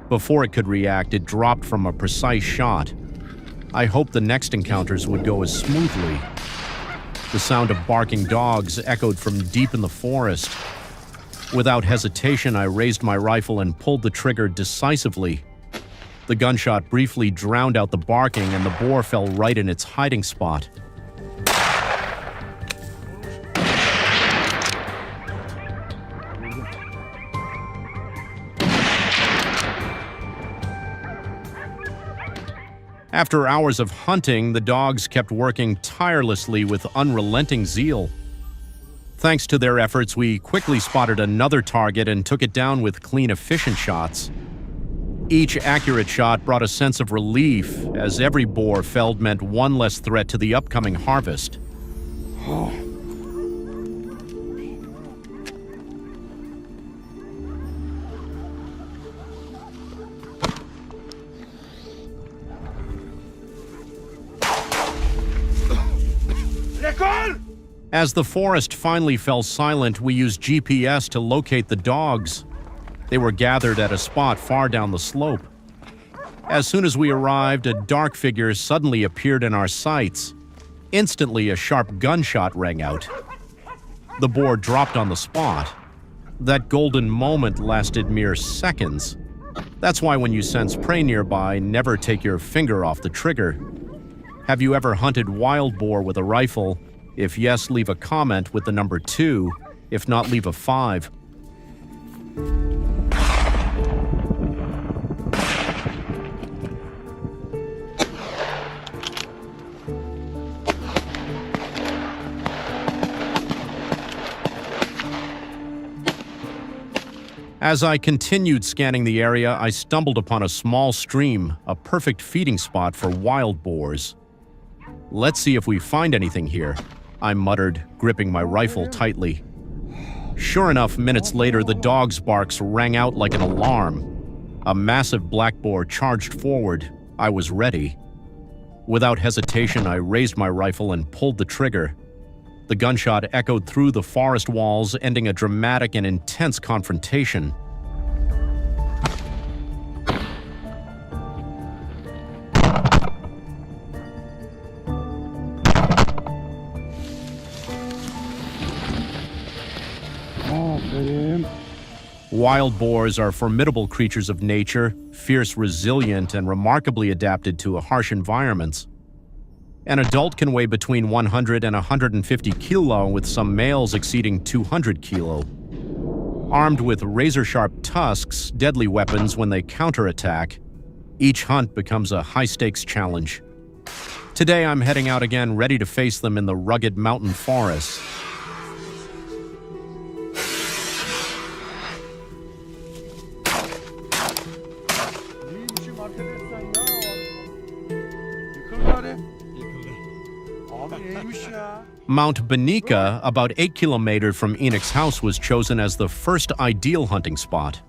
Before it could react, it dropped from a precise shot. I hoped the next encounters would go as smoothly. The sound of barking dogs echoed from deep in the forest. Without hesitation, I raised my rifle and pulled the trigger decisively. The gunshot briefly drowned out the barking, and the boar fell right in its hiding spot. After hours of hunting, the dogs kept working tirelessly with unrelenting zeal. Thanks to their efforts, we quickly spotted another target and took it down with clean, efficient shots. Each accurate shot brought a sense of relief, as every boar felled meant one less threat to the upcoming harvest. As the forest finally fell silent, we used GPS to locate the dogs. They were gathered at a spot far down the slope. As soon as we arrived, a dark figure suddenly appeared in our sights. Instantly, a sharp gunshot rang out. The boar dropped on the spot. That golden moment lasted mere seconds. That's why when you sense prey nearby, never take your finger off the trigger. Have you ever hunted wild boar with a rifle? If yes, leave a comment with the number 2. If not, leave a 5. As I continued scanning the area, I stumbled upon a small stream, a perfect feeding spot for wild boars. Let's see if we find anything here, I muttered, gripping my rifle tightly. Sure enough, minutes later, the dog's barks rang out like an alarm. A massive black boar charged forward. I was ready. Without hesitation, I raised my rifle and pulled the trigger. The gunshot echoed through the forest walls, ending a dramatic and intense confrontation. Wild boars are formidable creatures of nature, fierce, resilient, and remarkably adapted to harsh environments. An adult can weigh between 100 and 150 kilo, with some males exceeding 200 kilo. Armed with razor-sharp tusks, deadly weapons when they counterattack, each hunt becomes a high-stakes challenge. Today I'm heading out again, ready to face them in the rugged mountain forests. Mount Bonica, about 8 kilometers from Enoch's house, was chosen as the first ideal hunting spot.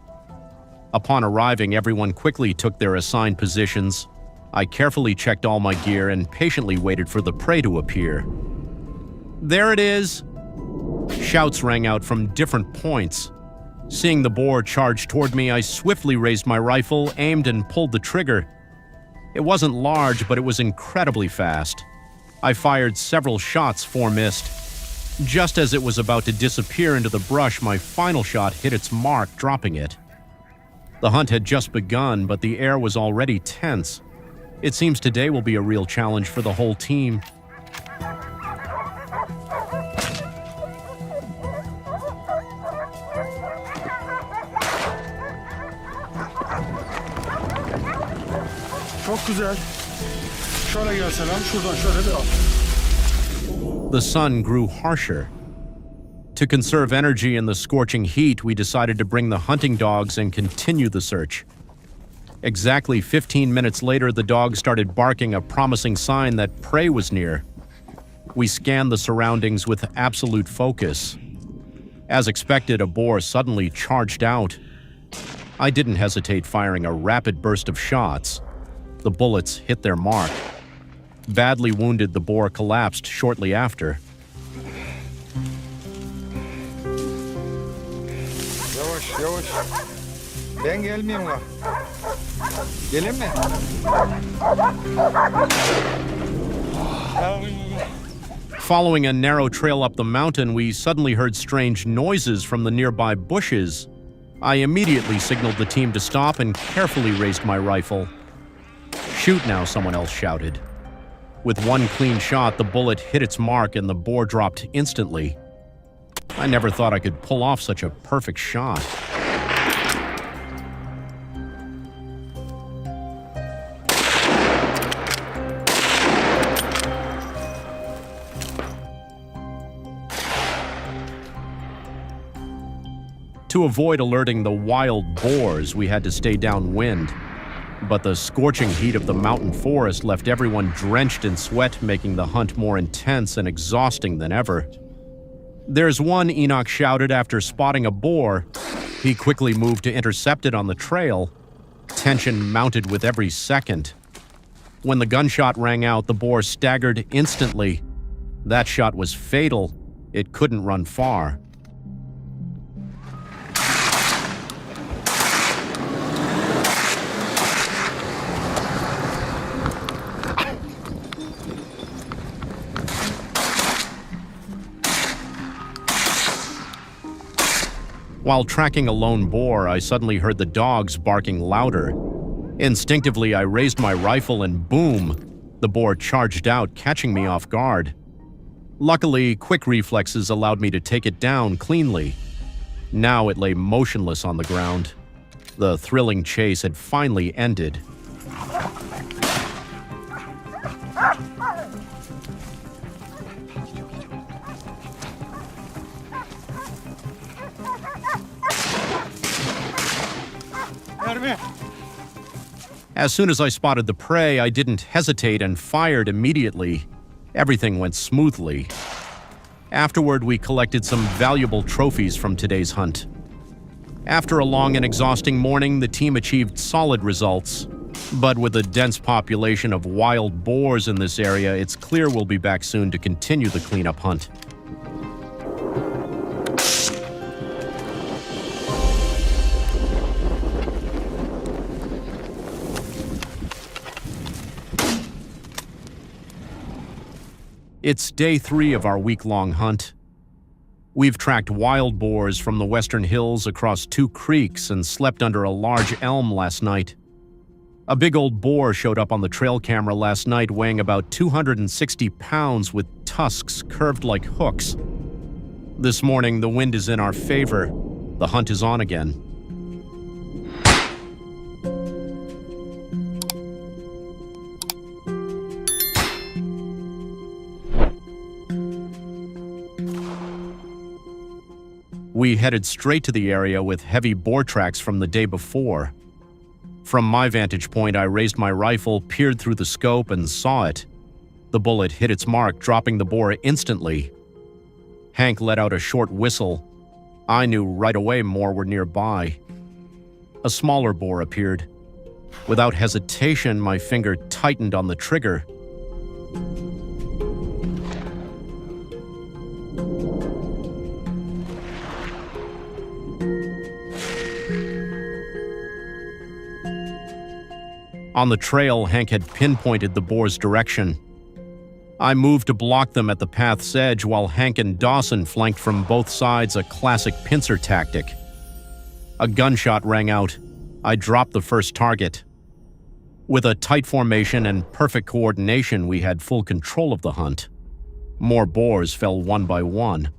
Upon arriving, everyone quickly took their assigned positions. I carefully checked all my gear and patiently waited for the prey to appear. There it is! Shouts rang out from different points. Seeing the boar charge toward me, I swiftly raised my rifle, aimed, and pulled the trigger. It wasn't large, but it was incredibly fast. I fired several shots, 4 missed. Just as it was about to disappear into the brush, my final shot hit its mark, dropping it. The hunt had just begun, but the air was already tense. It seems today will be a real challenge for the whole team. Çok güzel. Şöyle gel Selam. Şuradan şöyle de al. The sun grew harsher. To conserve energy in the scorching heat, we decided to bring the hunting dogs and continue the search. Exactly 15 minutes later, the dogs started barking, a promising sign that prey was near. We scanned the surroundings with absolute focus. As expected, a boar suddenly charged out. I didn't hesitate, firing a rapid burst of shots. The bullets hit their mark. Badly wounded, the boar collapsed shortly after. Yavaş yavaş. Ben gelmeyeyim la. Gelin mi? Following a narrow trail up the mountain, we suddenly heard strange noises from the nearby bushes. I immediately signaled the team to stop and carefully raised my rifle. "Shoot now," someone else shouted. With one clean shot, the bullet hit its mark and the boar dropped instantly. I never thought I could pull off such a perfect shot. To avoid alerting the wild boars, we had to stay downwind. But the scorching heat of the mountain forest left everyone drenched in sweat, making the hunt more intense and exhausting than ever. "There's one," Enoch shouted after spotting a boar. He quickly moved to intercept it on the trail. Tension mounted with every second. When the gunshot rang out, the boar staggered instantly. That shot was fatal. It couldn't run far. While tracking a lone boar, I suddenly heard the dogs barking louder. Instinctively, I raised my rifle and boom! The boar charged out, catching me off guard. Luckily, quick reflexes allowed me to take it down cleanly. Now it lay motionless on the ground. The thrilling chase had finally ended. As soon as I spotted the prey, I didn't hesitate and fired immediately. Everything went smoothly. Afterward, we collected some valuable trophies from today's hunt. After a long and exhausting morning, the team achieved solid results. But with a dense population of wild boars in this area, it's clear we'll be back soon to continue the cleanup hunt. It's day 3 of our week-long hunt. We've tracked wild boars from the western hills across 2 creeks and slept under a large elm last night. A big old boar showed up on the trail camera last night, weighing about 260 pounds with tusks curved like hooks. This morning, the wind is in our favor. The hunt is on again. We headed straight to the area with heavy boar tracks from the day before. From my vantage point, I raised my rifle, peered through the scope, and saw it. The bullet hit its mark, dropping the boar instantly. Hank let out a short whistle. I knew right away more were nearby. A smaller boar appeared. Without hesitation, my finger tightened on the trigger. On the trail, Hank had pinpointed the boar's direction. I moved to block them at the path's edge while Hank and Dawson flanked from both sides, a classic pincer tactic. A gunshot rang out. I dropped the first target. With a tight formation and perfect coordination, we had full control of the hunt. More boars fell one by one.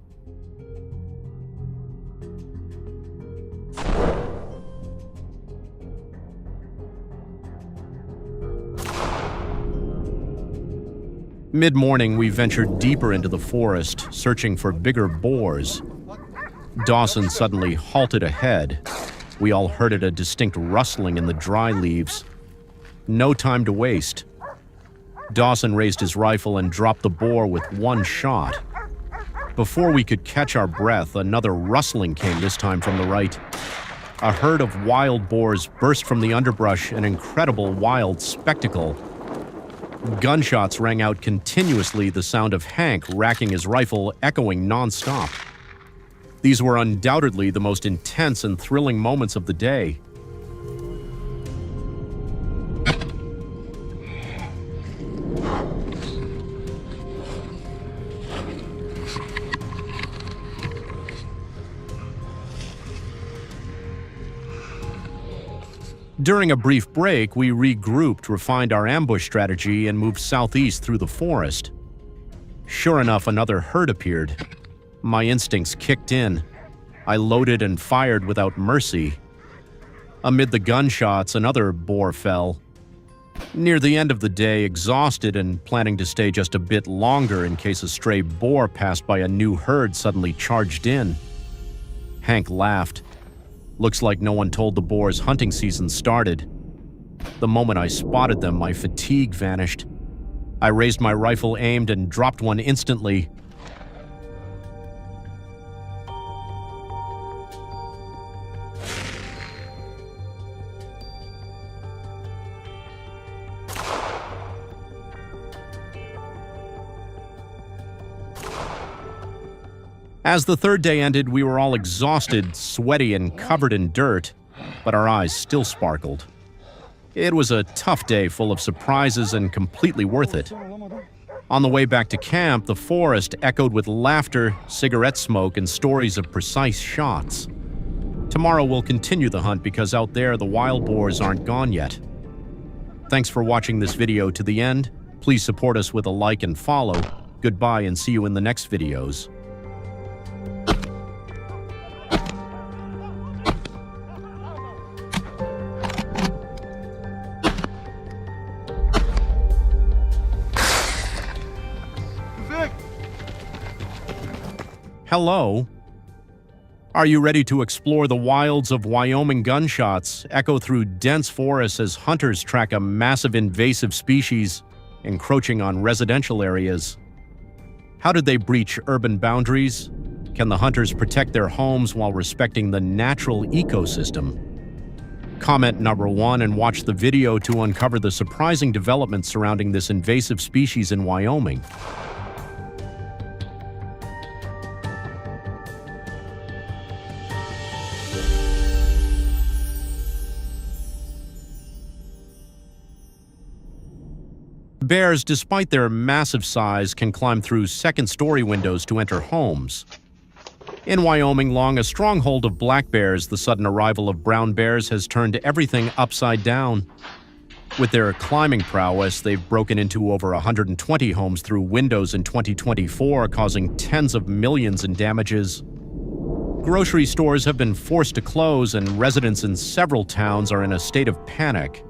Mid-morning, we ventured deeper into the forest, searching for bigger boars. Dawson suddenly halted ahead. We all heard a distinct rustling in the dry leaves. No time to waste. Dawson raised his rifle and dropped the boar with one shot. Before we could catch our breath, another rustling came, this time from the right. A herd of wild boars burst from the underbrush, an incredible wild spectacle. Gunshots rang out continuously, the sound of Hank racking his rifle echoing non-stop. These were undoubtedly the most intense and thrilling moments of the day. During a brief break, we regrouped, refined our ambush strategy, and moved southeast through the forest. Sure enough, another herd appeared. My instincts kicked in. I loaded and fired without mercy. Amid the gunshots, another boar fell. Near the end of the day, exhausted and planning to stay just a bit longer in case a stray boar passed by a new herd suddenly charged in. Hank laughed. Looks like no one told the boars hunting season started. The moment I spotted them, my fatigue vanished. I raised my rifle, aimed, and dropped one instantly. As the third day ended, we were all exhausted, sweaty, and covered in dirt, but our eyes still sparkled. It was a tough day full of surprises and completely worth it. On the way back to camp, the forest echoed with laughter, cigarette smoke, and stories of precise shots. Tomorrow we'll continue the hunt because out there the wild boars aren't gone yet. Thanks for watching this video to the end. Please support us with a like and follow. Goodbye and see you in the next videos. Hello. Are you ready to explore the wilds of Wyoming? Gunshots echo through dense forests as hunters track a massive invasive species encroaching on residential areas. How did they breach urban boundaries? Can the hunters protect their homes while respecting the natural ecosystem? Comment number 1 and watch the video to uncover the surprising developments surrounding this invasive species in Wyoming. Bears, despite their massive size, can climb through second-story windows to enter homes. In Wyoming, long a stronghold of black bears, the sudden arrival of brown bears has turned everything upside down. With their climbing prowess, they've broken into over 120 homes through windows in 2024, causing tens of millions in damages. Grocery stores have been forced to close, and residents in several towns are in a state of panic.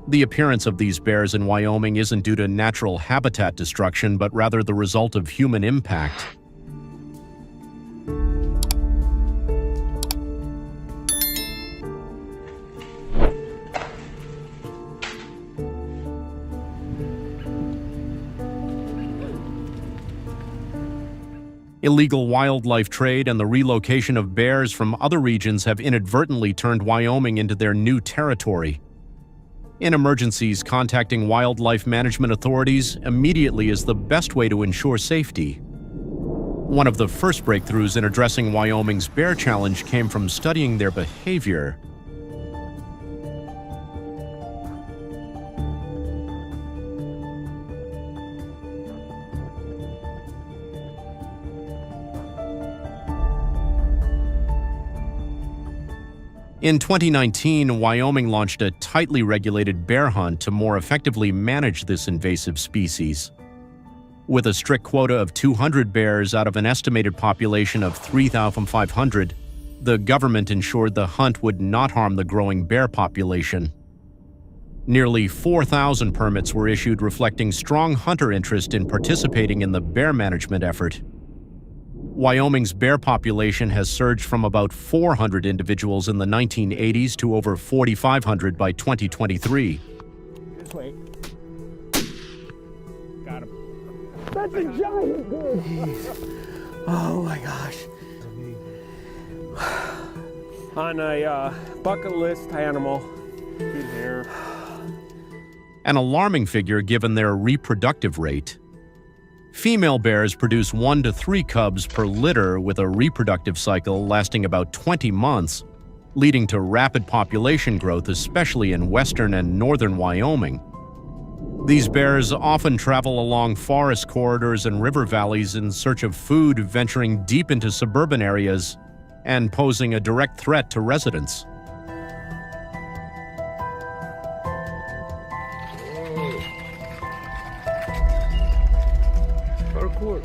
The appearance of these bears in Wyoming isn't due to natural habitat destruction, but rather the result of human impact. Illegal wildlife trade and the relocation of bears from other regions have inadvertently turned Wyoming into their new territory. In emergencies, contacting wildlife management authorities immediately is the best way to ensure safety. One of the first breakthroughs in addressing Wyoming's bear challenge came from studying their behavior. In 2019, Wyoming launched a tightly regulated bear hunt to more effectively manage this invasive species. With a strict quota of 200 bears out of an estimated population of 3,500, the government ensured the hunt would not harm the growing bear population. Nearly 4,000 permits were issued, reflecting strong hunter interest in participating in the bear management effort. Wyoming's bear population has surged from about 400 individuals in the 1980s to over 4,500 by 2023. This way. Got him. That's a giant bird. Oh my gosh. On a bucket list animal. He's here. An alarming figure given their reproductive rate. Female bears produce 1 to 3 cubs per litter with a reproductive cycle lasting about 20 months, leading to rapid population growth, especially in western and northern Wyoming. These bears often travel along forest corridors and river valleys in search of food, venturing deep into suburban areas and posing a direct threat to residents. Parkour.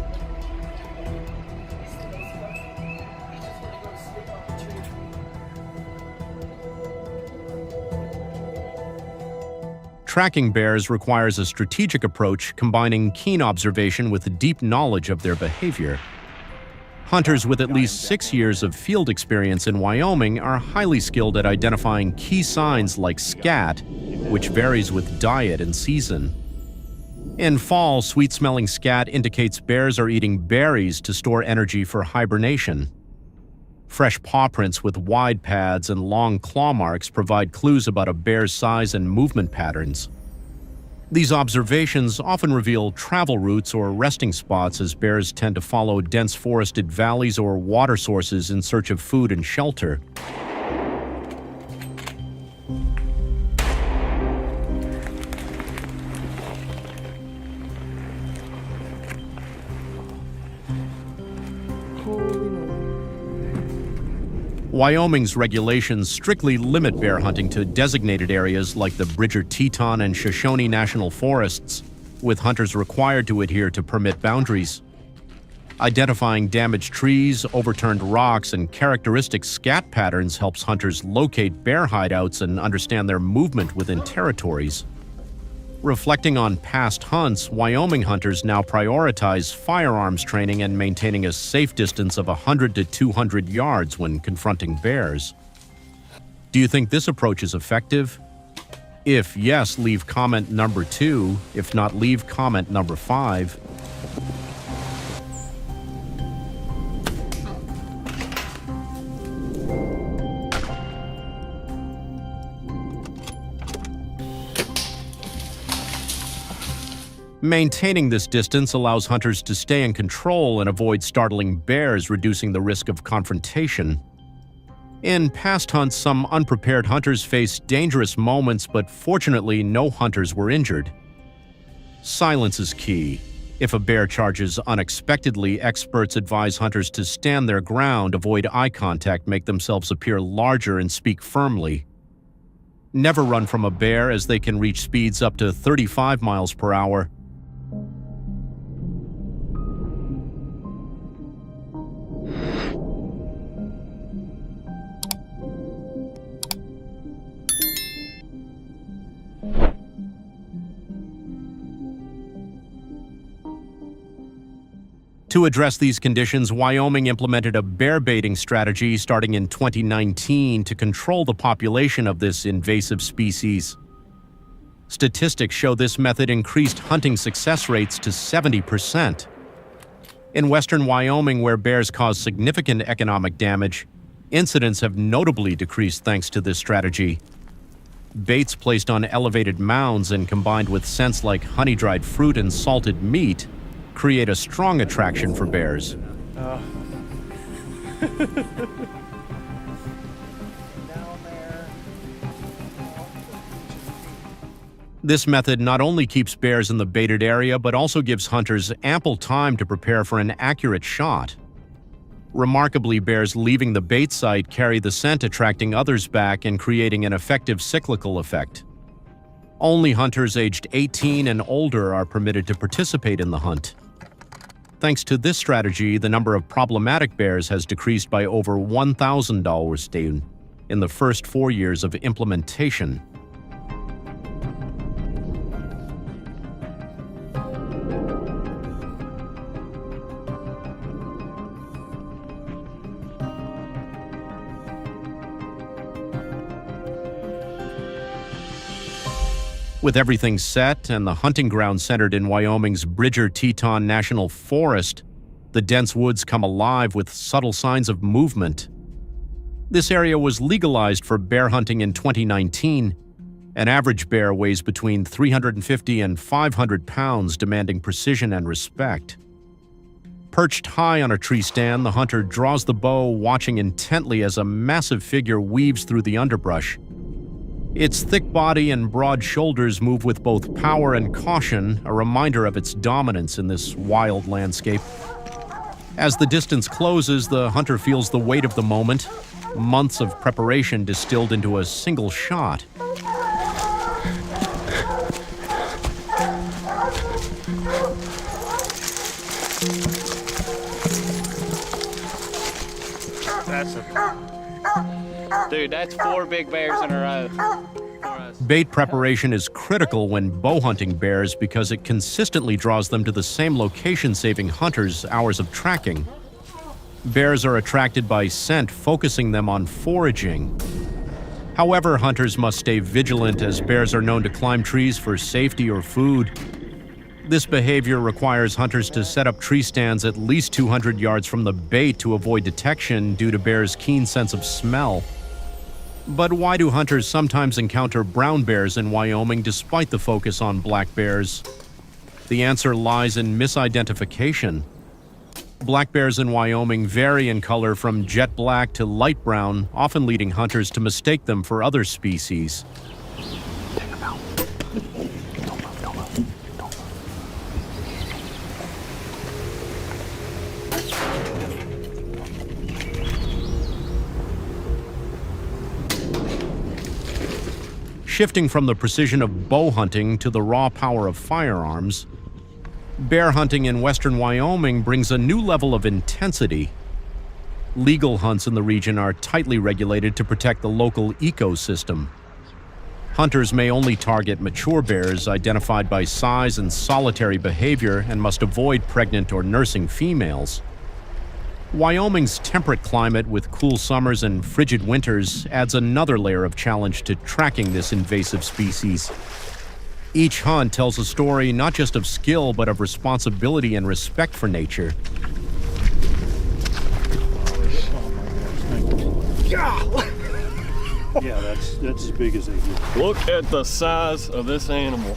Tracking bears requires a strategic approach combining keen observation with deep knowledge of their behavior. Hunters with at least 6 years of field experience in Wyoming are highly skilled at identifying key signs like scat, which varies with diet and season. In fall, sweet-smelling scat indicates bears are eating berries to store energy for hibernation. Fresh paw prints with wide pads and long claw marks provide clues about a bear's size and movement patterns. These observations often reveal travel routes or resting spots, as bears tend to follow dense forested valleys or water sources in search of food and shelter. Wyoming's regulations strictly limit bear hunting to designated areas like the Bridger-Teton and Shoshone National Forests, with hunters required to adhere to permit boundaries. Identifying damaged trees, overturned rocks, and characteristic scat patterns helps hunters locate bear hideouts and understand their movement within territories. Reflecting on past hunts, Wyoming hunters now prioritize firearms training and maintaining a safe distance of 100 to 200 yards when confronting bears. Do you think this approach is effective? If yes, leave comment number 2. If not, leave comment number 5. Maintaining this distance allows hunters to stay in control and avoid startling bears, reducing the risk of confrontation. In past hunts, some unprepared hunters faced dangerous moments, but fortunately, no hunters were injured. Silence is key. If a bear charges unexpectedly, experts advise hunters to stand their ground, avoid eye contact, make themselves appear larger, and speak firmly. Never run from a bear, as they can reach speeds up to 35 miles per hour. To address these conditions, Wyoming implemented a bear baiting strategy starting in 2019 to control the population of this invasive species. Statistics show this method increased hunting success rates to 70%. In western Wyoming, where bears cause significant economic damage, incidents have notably decreased thanks to this strategy. Baits placed on elevated mounds and combined with scents like honey-dried fruit and salted meat create a strong attraction for bears. This method not only keeps bears in the baited area, but also gives hunters ample time to prepare for an accurate shot. Remarkably, bears leaving the bait site carry the scent, attracting others back and creating an effective cyclical effect. Only hunters aged 18 and older are permitted to participate in the hunt. Thanks to this strategy, the number of problematic bears has decreased by over 1,000 in the first 4 years of implementation. With everything set and the hunting ground centered in Wyoming's Bridger-Teton National Forest, the dense woods come alive with subtle signs of movement. This area was legalized for bear hunting in 2019. An average bear weighs between 350 and 500 pounds, demanding precision and respect. Perched high on a tree stand, the hunter draws the bow, watching intently as a massive figure weaves through the underbrush. Its thick body and broad shoulders move with both power and caution, a reminder of its dominance in this wild landscape. As the distance closes, the hunter feels the weight of the moment, months of preparation distilled into a single shot. Dude, that's 4 big bears in a row. Bait preparation is critical when bow hunting bears because it consistently draws them to the same location, saving hunters hours of tracking. Bears are attracted by scent, focusing them on foraging. However, hunters must stay vigilant as bears are known to climb trees for safety or food. This behavior requires hunters to set up tree stands at least 200 yards from the bait to avoid detection due to bears' keen sense of smell. But why do hunters sometimes encounter brown bears in Wyoming despite the focus on black bears? The answer lies in misidentification. Black bears in Wyoming vary in color from jet black to light brown, often leading hunters to mistake them for other species. Shifting from the precision of bow hunting to the raw power of firearms, bear hunting in western Wyoming brings a new level of intensity. Legal hunts in the region are tightly regulated to protect the local ecosystem. Hunters may only target mature bears identified by size and solitary behavior and must avoid pregnant or nursing females. Wyoming's temperate climate with cool summers and frigid winters adds another layer of challenge to tracking this invasive species. Each hunt tells a story not just of skill but of responsibility and respect for nature. Yeah, that's as big as they get. Look at the size of this animal.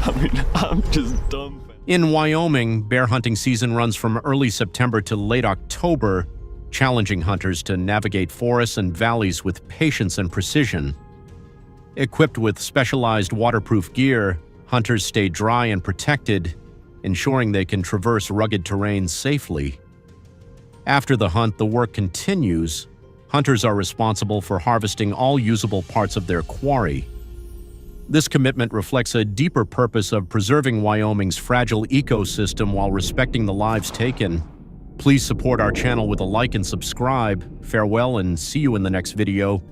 I mean, I'm just dumbfounded. In Wyoming, bear hunting season runs from early September to late October, challenging hunters to navigate forests and valleys with patience and precision. Equipped with specialized waterproof gear, hunters stay dry and protected, ensuring they can traverse rugged terrain safely. After the hunt, the work continues. Hunters are responsible for harvesting all usable parts of their quarry. This commitment reflects a deeper purpose of preserving Wyoming's fragile ecosystem while respecting the lives taken. Please support our channel with a like and subscribe. Farewell and see you in the next video.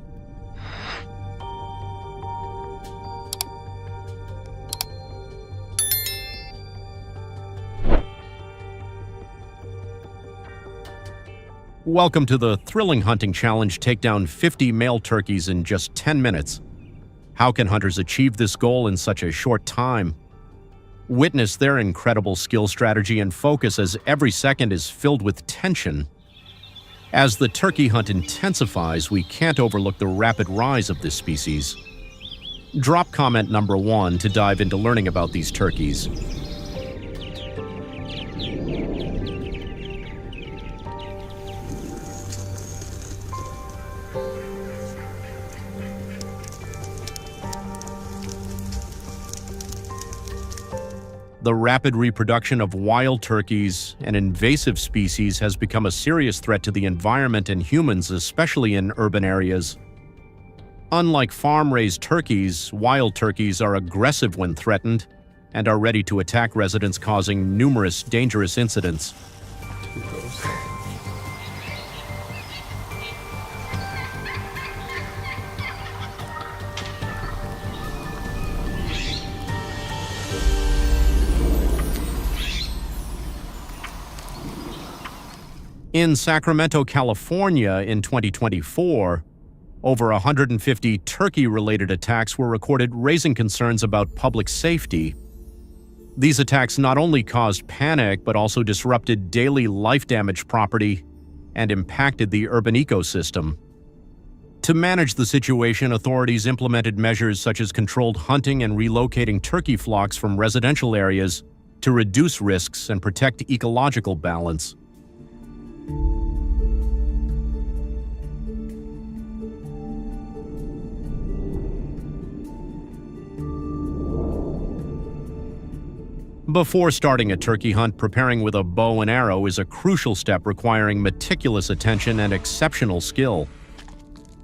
Welcome to the thrilling hunting challenge. Take down 50 male turkeys in just 10 minutes. How can hunters achieve this goal in such a short time? Witness their incredible skill, strategy, and focus as every second is filled with tension. As the turkey hunt intensifies, we can't overlook the rapid rise of this species. Drop comment number 1 to dive into learning about these turkeys. The rapid reproduction of wild turkeys, an invasive species, has become a serious threat to the environment and humans, especially in urban areas. Unlike farm-raised turkeys, wild turkeys are aggressive when threatened and are ready to attack residents, causing numerous dangerous incidents. In Sacramento, California in 2024, over 150 turkey-related attacks were recorded, raising concerns about public safety. These attacks not only caused panic but also disrupted daily life-damaged property and impacted the urban ecosystem. To manage the situation, authorities implemented measures such as controlled hunting and relocating turkey flocks from residential areas to reduce risks and protect ecological balance. Before starting a turkey hunt, preparing with a bow and arrow is a crucial step requiring meticulous attention and exceptional skill.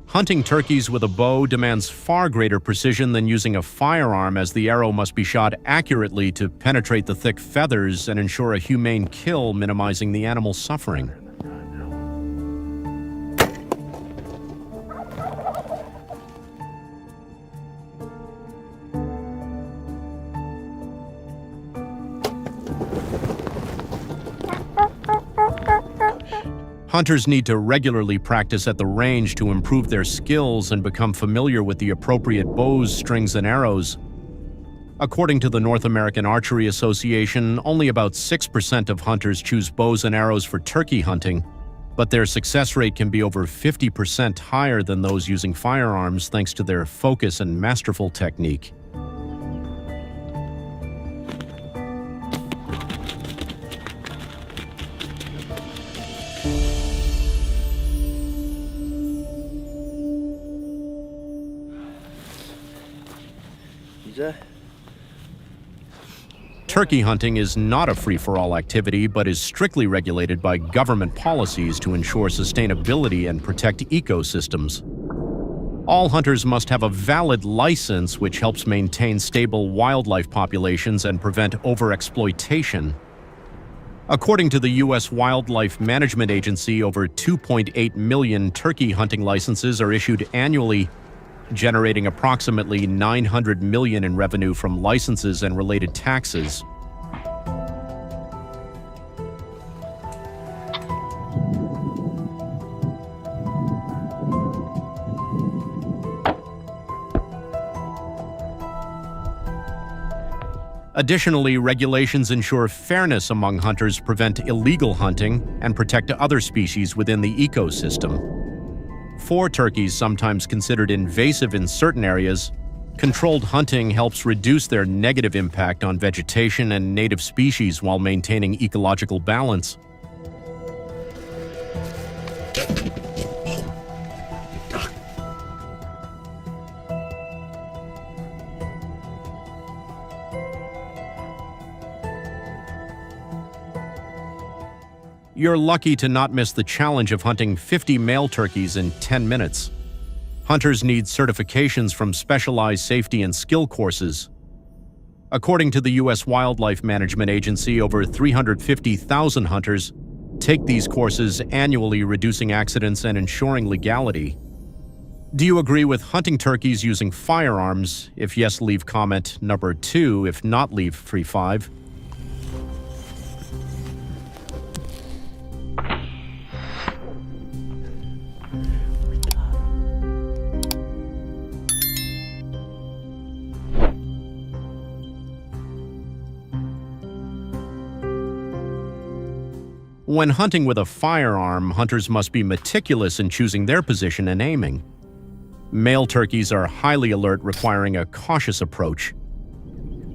Hunting turkeys with a bow demands far greater precision than using a firearm, as the arrow must be shot accurately to penetrate the thick feathers and ensure a humane kill, minimizing the animal's suffering. Hunters need to regularly practice at the range to improve their skills and become familiar with the appropriate bows, strings, and arrows. According to the North American Archery Association, only about 6% of hunters choose bows and arrows for turkey hunting, but their success rate can be over 50% higher than those using firearms thanks to their focus and masterful technique. Turkey hunting is not a free-for-all activity, but is strictly regulated by government policies to ensure sustainability and protect ecosystems. All hunters must have a valid license, which helps maintain stable wildlife populations and prevent overexploitation. According to the U.S. Wildlife Management Agency, over 2.8 million turkey hunting licenses are issued annually, generating approximately $900 million in revenue from licenses and related taxes. Additionally, regulations ensure fairness among hunters, prevent illegal hunting, and protect other species within the ecosystem. For turkeys, sometimes considered invasive in certain areas, controlled hunting helps reduce their negative impact on vegetation and native species while maintaining ecological balance. You're lucky to not miss the challenge of hunting 50 male turkeys in 10 minutes. Hunters need certifications from specialized safety and skill courses. According to the U.S. Wildlife Management Agency, over 350,000 hunters take these courses annually, reducing accidents and ensuring legality. Do you agree with hunting turkeys using firearms? If yes, leave comment number 2. If not, leave free 5. When hunting with a firearm, hunters must be meticulous in choosing their position and aiming. Male turkeys are highly alert, requiring a cautious approach.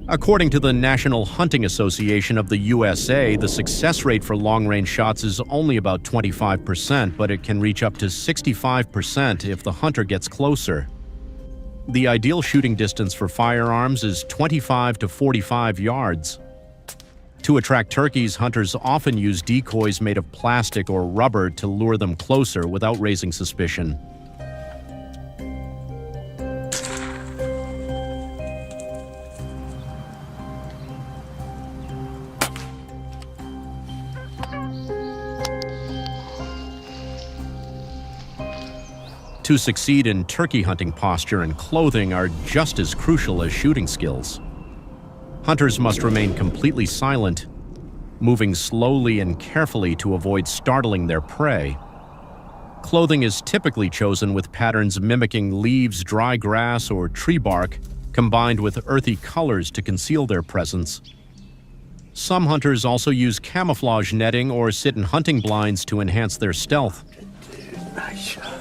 According to the National Hunting Association of the USA, the success rate for long-range shots is only about 25%, but it can reach up to 65% if the hunter gets closer. The ideal shooting distance for firearms is 25 to 45 yards. To attract turkeys, hunters often use decoys made of plastic or rubber to lure them closer without raising suspicion. To succeed in turkey hunting, posture and clothing are just as crucial as shooting skills. Hunters must remain completely silent, moving slowly and carefully to avoid startling their prey. Clothing is typically chosen with patterns mimicking leaves, dry grass, or tree bark, combined with earthy colors to conceal their presence. Some hunters also use camouflage netting or sit in hunting blinds to enhance their stealth. Nice shot.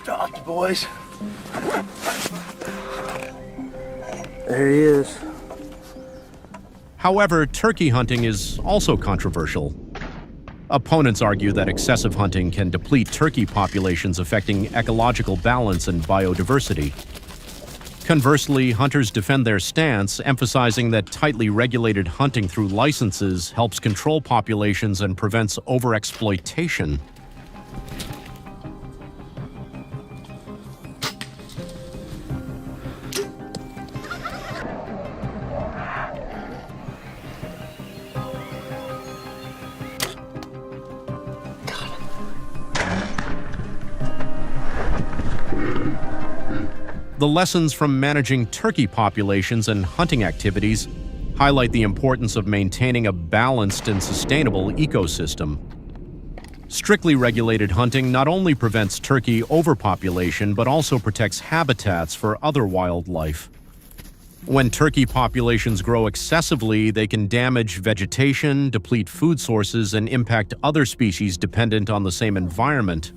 Dropped, boys. There he is. However, turkey hunting is also controversial. Opponents argue that excessive hunting can deplete turkey populations, affecting ecological balance and biodiversity. Conversely, hunters defend their stance, emphasizing that tightly regulated hunting through licenses helps control populations and prevents overexploitation. The lessons from managing turkey populations and hunting activities highlight the importance of maintaining a balanced and sustainable ecosystem. Strictly regulated hunting not only prevents turkey overpopulation, but also protects habitats for other wildlife. When turkey populations grow excessively, they can damage vegetation, deplete food sources, and impact other species dependent on the same environment.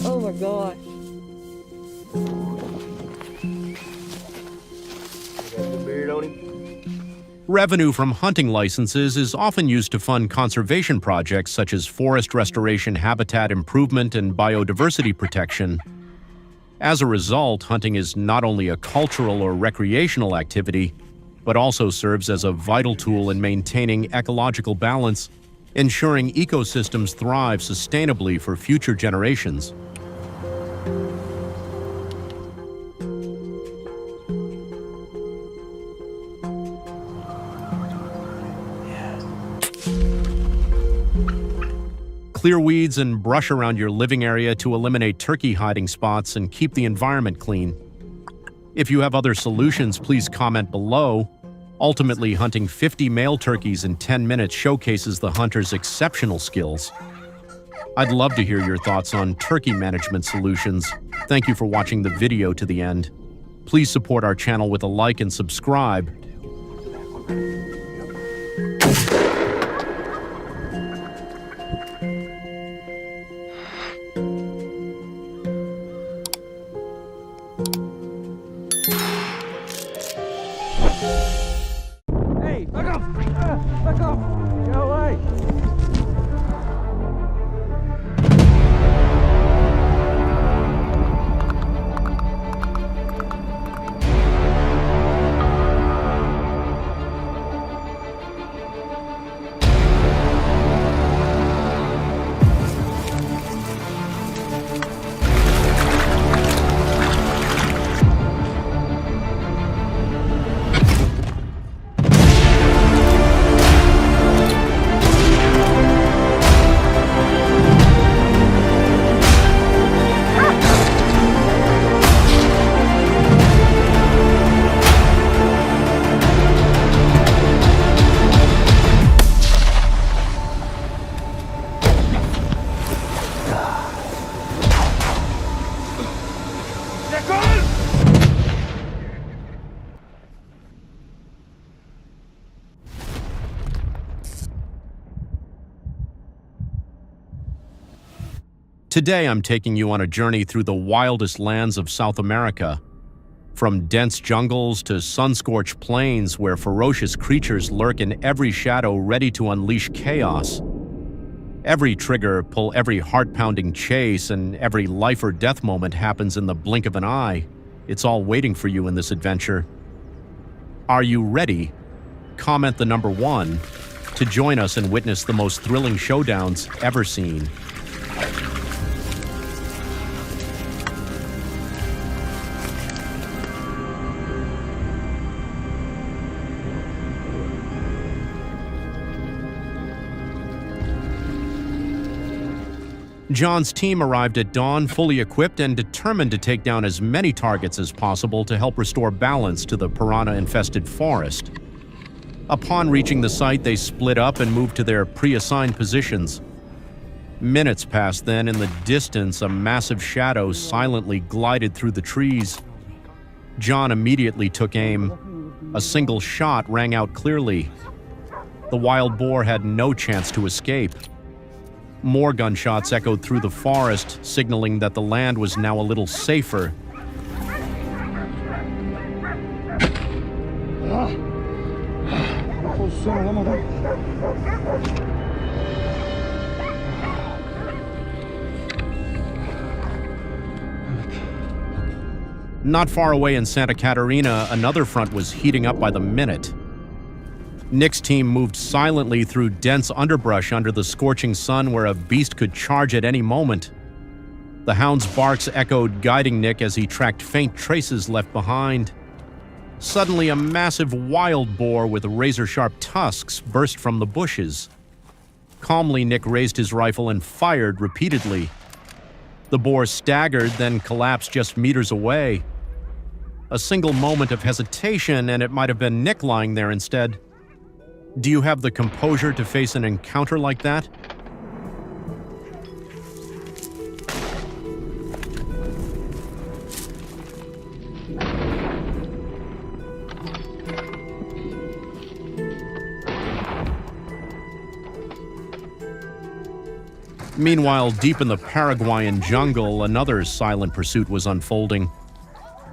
Oh my gosh. Revenue from hunting licenses is often used to fund conservation projects such as forest restoration, habitat improvement, and biodiversity protection. As a result, hunting is not only a cultural or recreational activity, but also serves as a vital tool in maintaining ecological balance, ensuring ecosystems thrive sustainably for future generations. Clear weeds and brush around your living area to eliminate turkey hiding spots and keep the environment clean. If you have other solutions, please comment below. Ultimately, hunting 50 male turkeys in 10 minutes showcases the hunter's exceptional skills. I'd love to hear your thoughts on turkey management solutions. Thank you for watching the video to the end. Please support our channel with a like and subscribe. Hey, back off! Back off! Go away! Today, I'm taking you on a journey through the wildest lands of South America. From dense jungles to sun-scorched plains where ferocious creatures lurk in every shadow ready to unleash chaos. Every trigger, pull every heart-pounding chase, and every life or death moment happens in the blink of an eye. It's all waiting for you in this adventure. Are you ready? Comment the number 1 to join us and witness the most thrilling showdowns ever seen. John's team arrived at dawn fully equipped and determined to take down as many targets as possible to help restore balance to the piranha-infested forest. Upon reaching the site, they split up and moved to their pre-assigned positions. Minutes passed then. In the distance, a massive shadow silently glided through the trees. John immediately took aim. A single shot rang out clearly. The wild boar had no chance to escape. More gunshots echoed through the forest, signaling that the land was now a little safer. Not far away in Santa Catarina, another front was heating up by the minute. Nick's team moved silently through dense underbrush under the scorching sun where a beast could charge at any moment. The hound's barks echoed, guiding Nick as he tracked faint traces left behind. Suddenly, a massive wild boar with razor-sharp tusks burst from the bushes. Calmly, Nick raised his rifle and fired repeatedly. The boar staggered, then collapsed just meters away. A single moment of hesitation, and it might have been Nick lying there instead. Do you have the composure to face an encounter like that? Meanwhile, deep in the Paraguayan jungle, another silent pursuit was unfolding.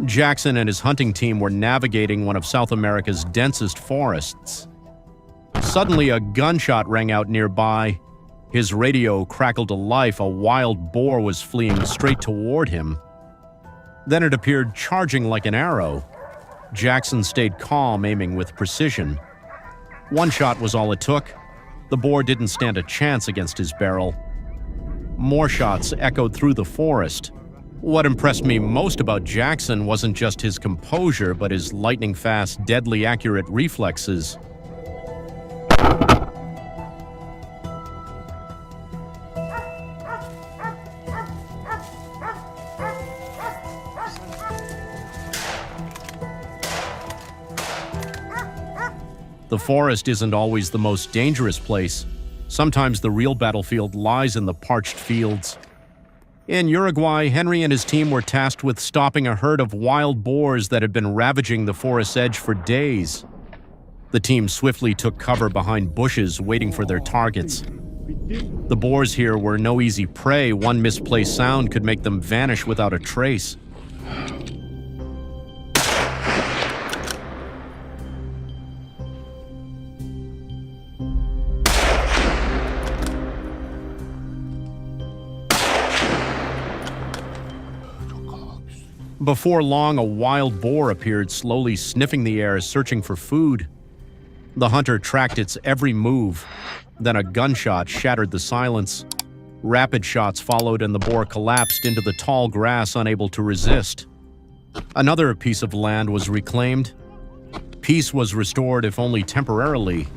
Jackson and his hunting team were navigating one of South America's densest forests. Suddenly, a gunshot rang out nearby. His radio crackled to life. A wild boar was fleeing straight toward him. Then it appeared, charging like an arrow. Jackson stayed calm, aiming with precision. One shot was all it took. The boar didn't stand a chance against his barrel. More shots echoed through the forest. What impressed me most about Jackson wasn't just his composure, but his lightning-fast, deadly accurate reflexes. The forest isn't always the most dangerous place. Sometimes the real battlefield lies in the parched fields. In Uruguay, Henry and his team were tasked with stopping a herd of wild boars that had been ravaging the forest's edge for days. The team swiftly took cover behind bushes, waiting for their targets. The boars here were no easy prey. One misplaced sound could make them vanish without a trace. Before long, a wild boar appeared, slowly sniffing the air, searching for food. The hunter tracked its every move. Then a gunshot shattered the silence. Rapid shots followed, and the boar collapsed into the tall grass, unable to resist. Another piece of land was reclaimed. Peace was restored, if only temporarily.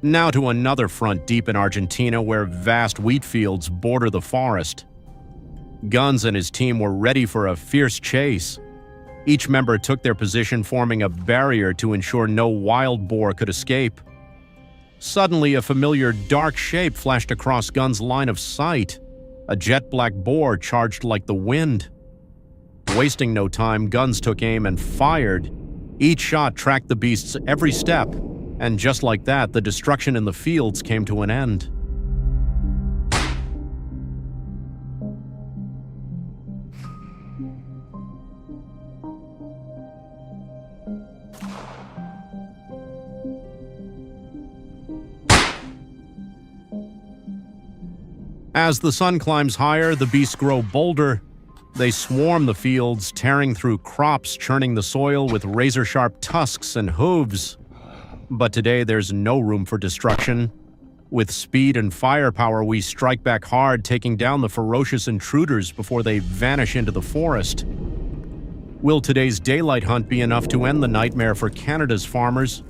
Now to another front deep in Argentina where vast wheat fields border the forest. Guns and his team were ready for a fierce chase. Each member took their position, forming a barrier to ensure no wild boar could escape. Suddenly, a familiar dark shape flashed across Guns' line of sight. A jet-black boar charged like the wind. Wasting no time, Guns took aim and fired. Each shot tracked the beast's every step. And just like that, the destruction in the fields came to an end. As the sun climbs higher, the beasts grow bolder. They swarm the fields, tearing through crops, churning the soil with razor-sharp tusks and hooves. But today there's no room for destruction. With speed and firepower, we strike back hard, taking down the ferocious intruders before they vanish into the forest. Will today's daylight hunt be enough to end the nightmare for Canada's farmers?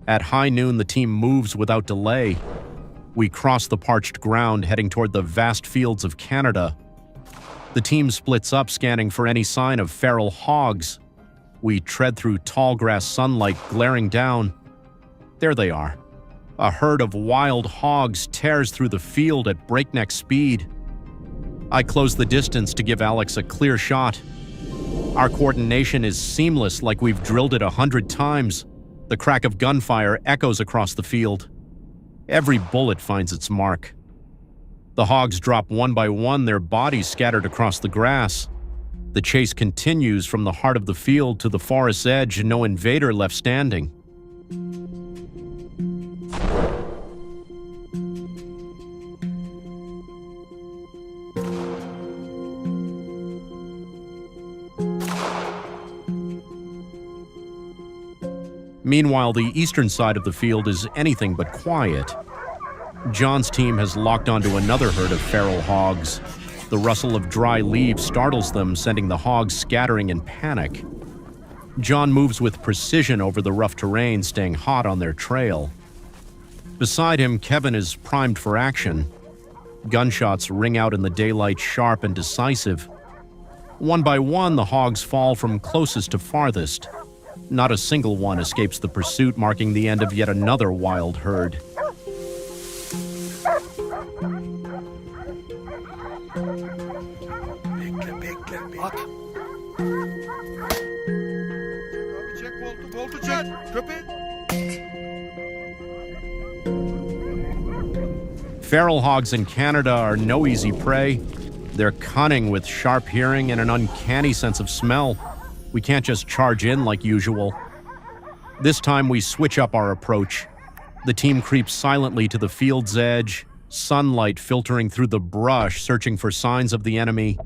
At high noon, the team moves without delay. We cross the parched ground, heading toward the vast fields of Canada. The team splits up, scanning for any sign of feral hogs. We tread through tall grass sunlight glaring down. There they are. A herd of wild hogs tears through the field at breakneck speed. I close the distance to give Alex a clear shot. Our coordination is seamless, like we've drilled it 100 times. The crack of gunfire echoes across the field. Every bullet finds its mark. The hogs drop one by one, their bodies scattered across the grass. The chase continues from the heart of the field to the forest's edge, no invader left standing. Meanwhile, the eastern side of the field is anything but quiet. John's team has locked onto another herd of feral hogs. The rustle of dry leaves startles them, sending the hogs scattering in panic. John moves with precision over the rough terrain, staying hot on their trail. Beside him, Kevin is primed for action. Gunshots ring out in the daylight, sharp and decisive. One by one, the hogs fall from closest to farthest. Not a single one escapes the pursuit, marking the end of yet another wild herd. Feral hogs in Canada are no easy prey. They're cunning with sharp hearing and an uncanny sense of smell. We can't just charge in like usual. This time we switch up our approach. The team creeps silently to the field's edge, sunlight filtering through the brush, searching for signs of the enemy.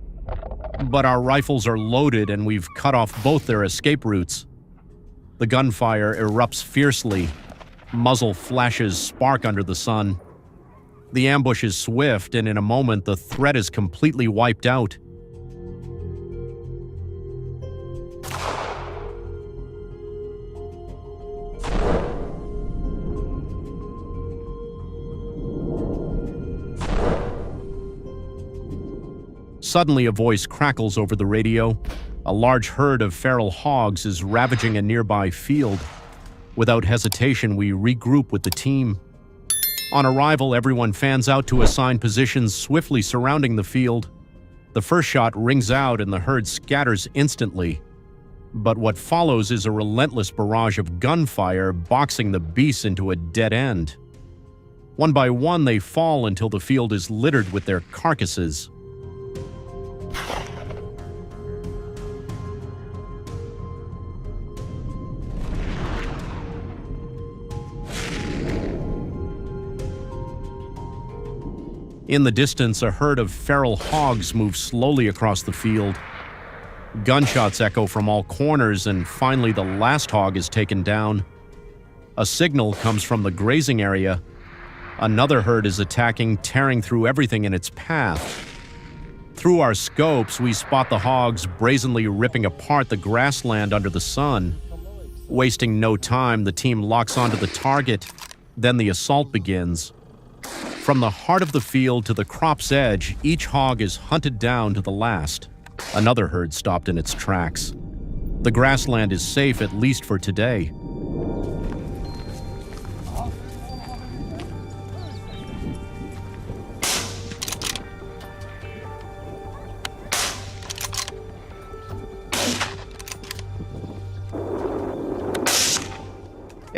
But our rifles are loaded and we've cut off both their escape routes. The gunfire erupts fiercely. Muzzle flashes spark under the sun. The ambush is swift, and in a moment the threat is completely wiped out. Suddenly, a voice crackles over the radio. A large herd of feral hogs is ravaging a nearby field. Without hesitation, we regroup with the team. On arrival, everyone fans out to assign positions swiftly surrounding the field. The first shot rings out and the herd scatters instantly. But what follows is a relentless barrage of gunfire, boxing the beasts into a dead end. One by one, they fall until the field is littered with their carcasses. In the distance, a herd of feral hogs moves slowly across the field. Gunshots echo from all corners, and finally the last hog is taken down. A signal comes from the grazing area. Another herd is attacking, tearing through everything in its path. Through our scopes, we spot the hogs brazenly ripping apart the grassland under the sun. Wasting no time, the team locks onto the target. Then the assault begins. From the heart of the field to the crop's edge, each hog is hunted down to the last. Another herd stopped in its tracks. The grassland is safe, at least for today.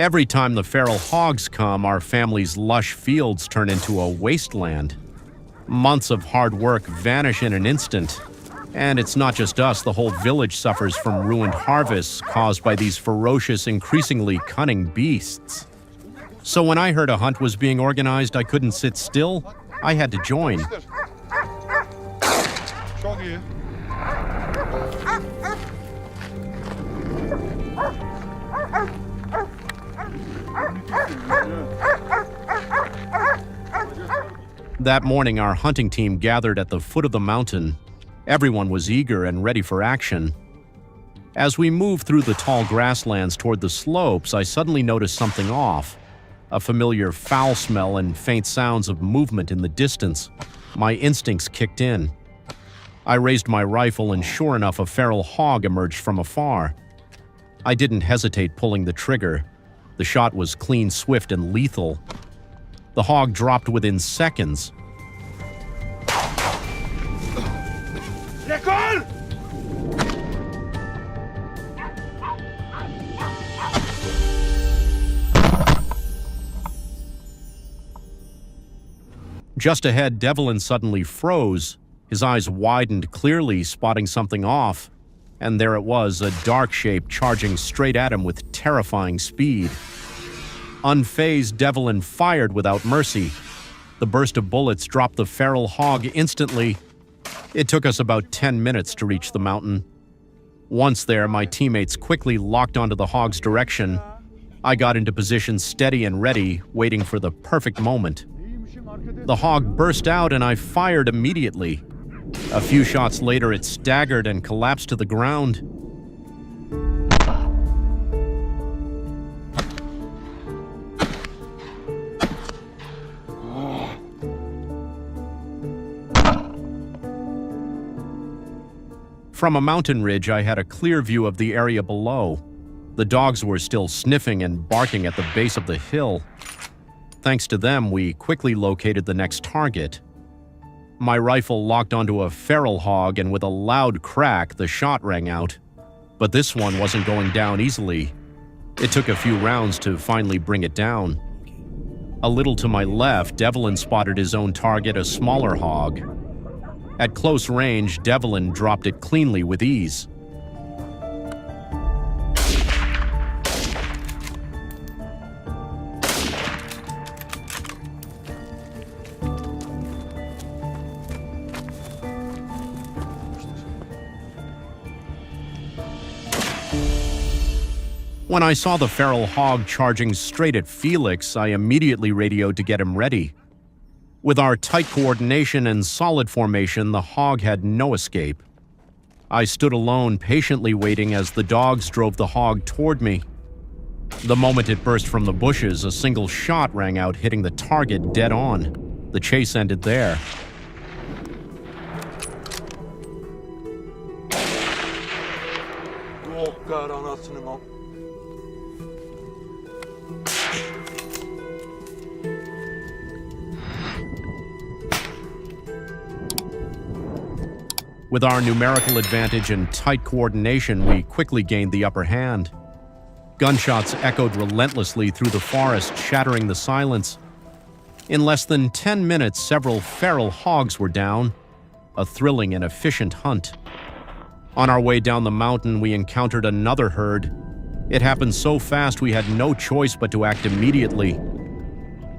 Every time the feral hogs come, our family's lush fields turn into a wasteland. Months of hard work vanish in an instant. And it's not just us, the whole village suffers from ruined harvests caused by these ferocious, increasingly cunning beasts. So when I heard a hunt was being organized, I couldn't sit still. I had to join. Çok iyi. That morning, our hunting team gathered at the foot of the mountain. Everyone was eager and ready for action. As we moved through the tall grasslands toward the slopes, I suddenly noticed something off. A familiar foul smell and faint sounds of movement in the distance. My instincts kicked in. I raised my rifle and sure enough, a feral hog emerged from afar. I didn't hesitate pulling the trigger. The shot was clean, swift, and lethal. The hog dropped within seconds. Just ahead, Devlin suddenly froze. His eyes widened clearly, spotting something off. And there it was, a dark shape charging straight at him with terrifying speed. Unfazed, Devlin fired without mercy. The burst of bullets dropped the feral hog instantly. It took us about 10 minutes to reach the mountain. Once there, my teammates quickly locked onto the hog's direction. I got into position steady and ready, waiting for the perfect moment. The hog burst out and I fired immediately. A few shots later, it staggered and collapsed to the ground. From a mountain ridge, I had a clear view of the area below. The dogs were still sniffing and barking at the base of the hill. Thanks to them, we quickly located the next target. My rifle locked onto a feral hog, and with a loud crack, the shot rang out. But this one wasn't going down easily. It took a few rounds to finally bring it down. A little to my left, Devlin spotted his own target, a smaller hog. At close range, Devlin dropped it cleanly with ease. When I saw the feral hog charging straight at Felix, I immediately radioed to get him ready. With our tight coordination and solid formation, the hog had no escape. I stood alone, patiently waiting as the dogs drove the hog toward me. The moment it burst from the bushes, a single shot rang out, hitting the target dead on. The chase ended there. With our numerical advantage and tight coordination, we quickly gained the upper hand. Gunshots echoed relentlessly through the forest, shattering the silence. In less than 10 minutes, several feral hogs were down. A thrilling and efficient hunt. On our way down the mountain, we encountered another herd. It happened so fast we had no choice but to act immediately.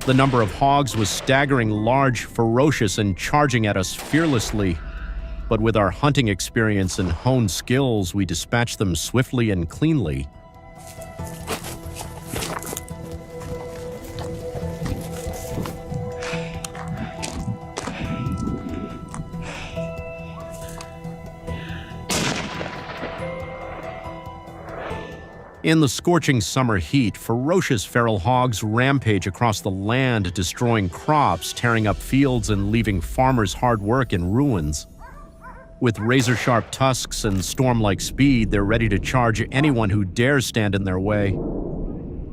The number of hogs was staggering large, ferocious, and charging at us fearlessly. But with our hunting experience and honed skills, we dispatched them swiftly and cleanly. In the scorching summer heat, ferocious feral hogs rampage across the land, destroying crops, tearing up fields, and leaving farmers' hard work in ruins. With razor-sharp tusks and storm-like speed, they're ready to charge anyone who dares stand in their way.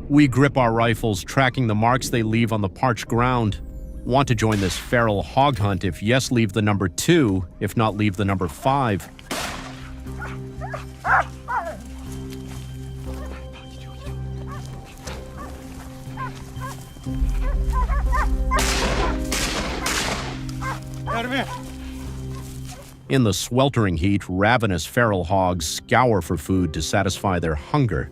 We grip our rifles, tracking the marks they leave on the parched ground. Want to join this feral hog hunt? If yes, leave the number 2. If not, leave the number 5. In the sweltering heat, ravenous feral hogs scour for food to satisfy their hunger.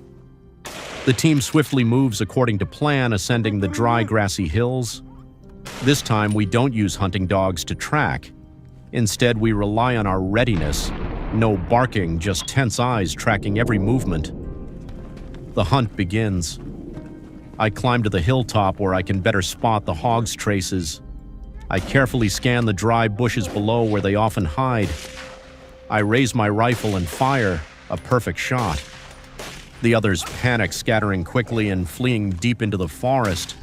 The team swiftly moves according to plan, ascending the dry, grassy hills. This time, we don't use hunting dogs to track. Instead, we rely on our readiness. No barking, just tense eyes tracking every movement. The hunt begins. I climb to the hilltop where I can better spot the hogs' traces. I carefully scan the dry bushes below where they often hide. I raise my rifle and fire, a perfect shot. The others panic, scattering quickly and fleeing deep into the forest.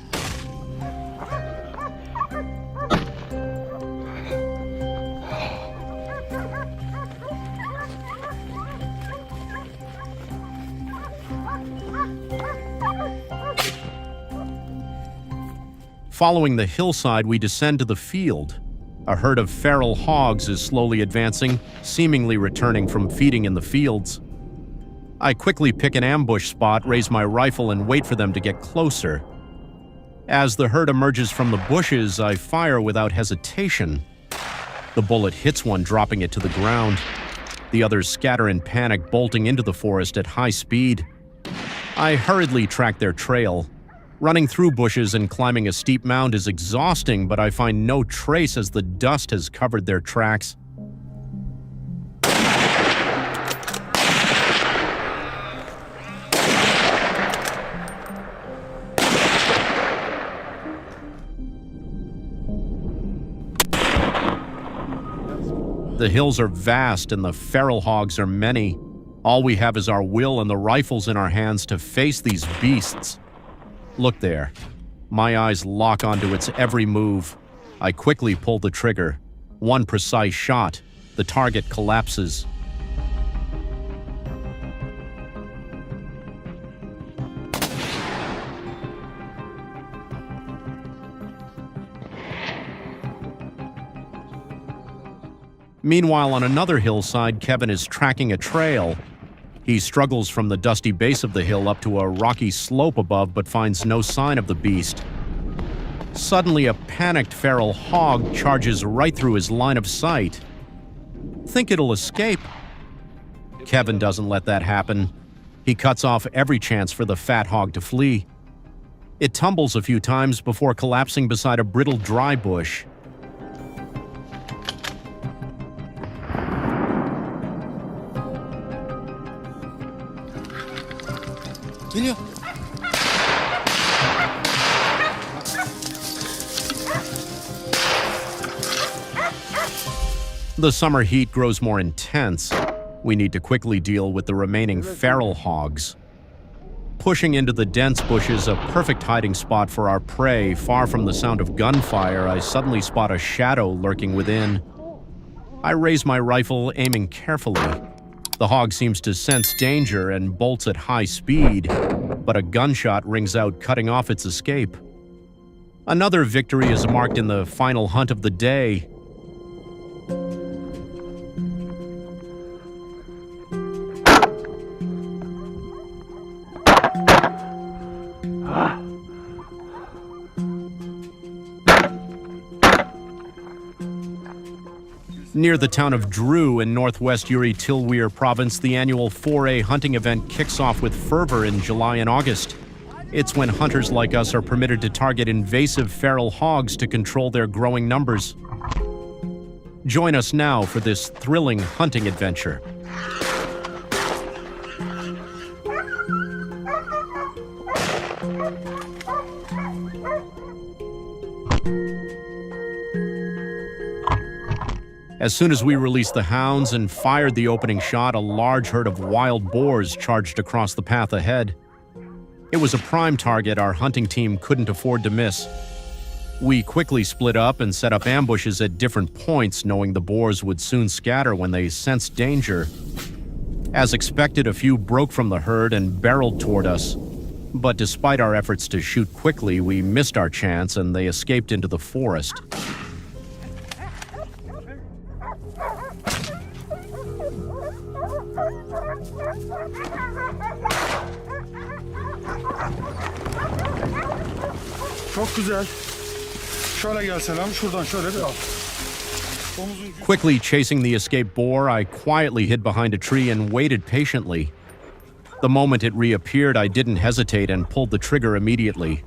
Following the hillside, we descend to the field. A herd of feral hogs is slowly advancing, seemingly returning from feeding in the fields. I quickly pick an ambush spot, raise my rifle, and wait for them to get closer. As the herd emerges from the bushes, I fire without hesitation. The bullet hits one, dropping it to the ground. The others scatter in panic, bolting into the forest at high speed. I hurriedly track their trail. Running through bushes and climbing a steep mound is exhausting, but I find no trace as the dust has covered their tracks. The hills are vast and the feral hogs are many. All we have is our will and the rifles in our hands to face these beasts. Look there. My eyes lock onto its every move. I quickly pull the trigger. One precise shot. The target collapses. Meanwhile, on another hillside, Kevin is tracking a trail. He struggles from the dusty base of the hill up to a rocky slope above, but finds no sign of the beast. Suddenly, a panicked feral hog charges right through his line of sight. Think it'll escape? Kevin doesn't let that happen. He cuts off every chance for the fat hog to flee. It tumbles a few times before collapsing beside a brittle dry bush. The summer heat grows more intense. We need to quickly deal with the remaining feral hogs. Pushing into the dense bushes, a perfect hiding spot for our prey, far from the sound of gunfire, I suddenly spot a shadow lurking within. I raise my rifle, aiming carefully. The hog seems to sense danger and bolts at high speed, but a gunshot rings out, cutting off its escape. Another victory is marked in the final hunt of the day. Near the town of Drew in northwest Uri-Tilweer province, the annual 4A hunting event kicks off with fervor in July and August. It's when hunters like us are permitted to target invasive feral hogs to control their growing numbers. Join us now for this thrilling hunting adventure. As soon as we released the hounds and fired the opening shot, a large herd of wild boars charged across the path ahead. It was a prime target our hunting team couldn't afford to miss. We quickly split up and set up ambushes at different points, knowing the boars would soon scatter when they sensed danger. As expected, a few broke from the herd and barreled toward us. But despite our efforts to shoot quickly, we missed our chance and they escaped into the forest. Çok güzel. Şöyle gel Selam. Şuradan şöyle bir al. Quickly chasing the escaped boar, I quietly hid behind a tree and waited patiently. The moment it reappeared, I didn't hesitate and pulled the trigger immediately.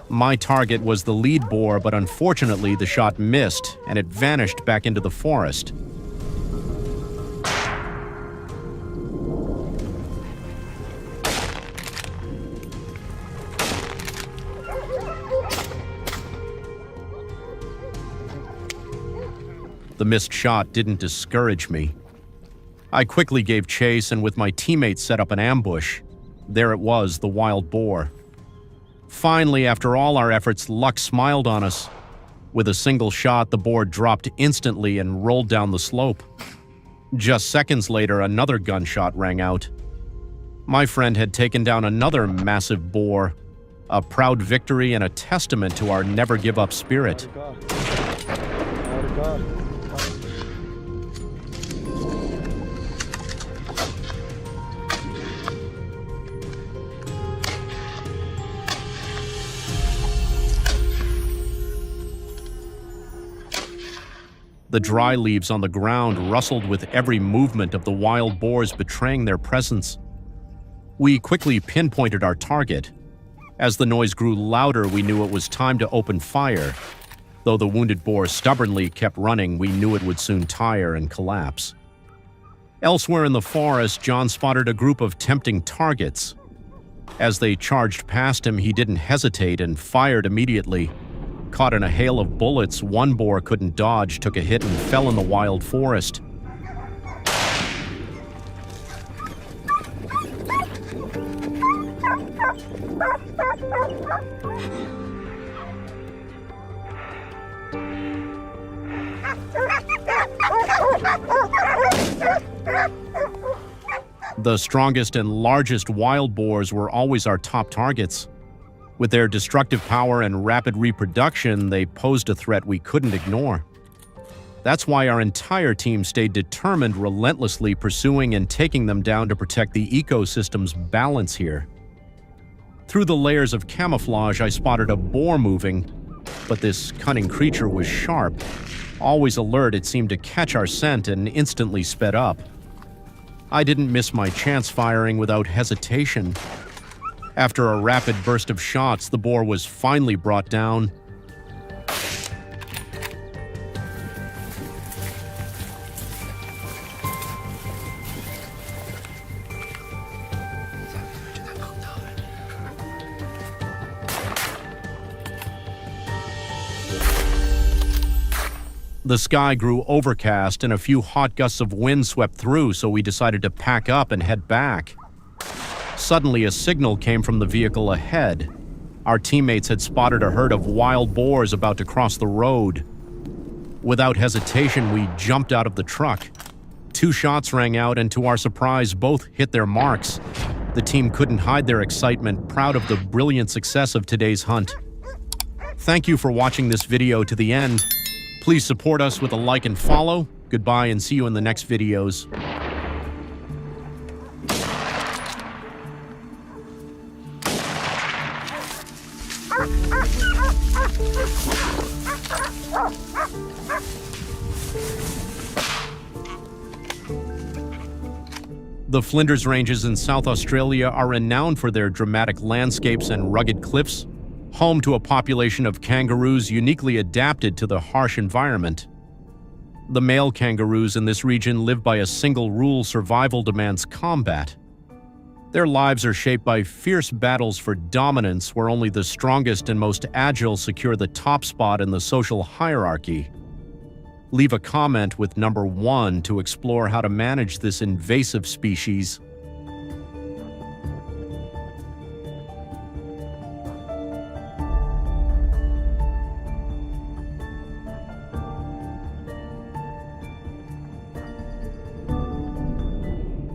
My target was the lead boar, but unfortunately the shot missed and it vanished back into the forest. The missed shot didn't discourage me. I quickly gave chase and with my teammates set up an ambush. There it was, the wild boar. Finally, after all our efforts, luck smiled on us. With a single shot, the boar dropped instantly and rolled down the slope. Just seconds later, another gunshot rang out. My friend had taken down another massive boar, a proud victory and a testament to our never-give-up spirit. The dry leaves on the ground rustled with every movement of the wild boars betraying their presence. We quickly pinpointed our target. As the noise grew louder, we knew it was time to open fire. Though the wounded boar stubbornly kept running, we knew it would soon tire and collapse. Elsewhere in the forest, John spotted a group of tempting targets. As they charged past him, he didn't hesitate and fired immediately. Caught in a hail of bullets, one boar couldn't dodge, took a hit and fell in the wild forest. The strongest and largest wild boars were always our top targets. With their destructive power and rapid reproduction, they posed a threat we couldn't ignore. That's why our entire team stayed determined, relentlessly pursuing and taking them down to protect the ecosystem's balance here. Through the layers of camouflage, I spotted a boar moving, but this cunning creature was sharp. Always alert, it seemed to catch our scent and instantly sped up. I didn't miss my chance firing without hesitation. After a rapid burst of shots, the boar was finally brought down. The sky grew overcast and a few hot gusts of wind swept through, so we decided to pack up and head back. Suddenly, a signal came from the vehicle ahead. Our teammates had spotted a herd of wild boars about to cross the road. Without hesitation, we jumped out of the truck. 2 shots rang out, and to our surprise, both hit their marks. The team couldn't hide their excitement, proud of the brilliant success of today's hunt. Thank you for watching this video to the end. Please support us with a like and follow. Goodbye and see you in the next videos. The Flinders Ranges in South Australia are renowned for their dramatic landscapes and rugged cliffs, home to a population of kangaroos uniquely adapted to the harsh environment. The male kangaroos in this region live by a single rule: survival demands combat. Their lives are shaped by fierce battles for dominance, where only the strongest and most agile secure the top spot in the social hierarchy. Leave a comment with number 1 to explore how to manage this invasive species.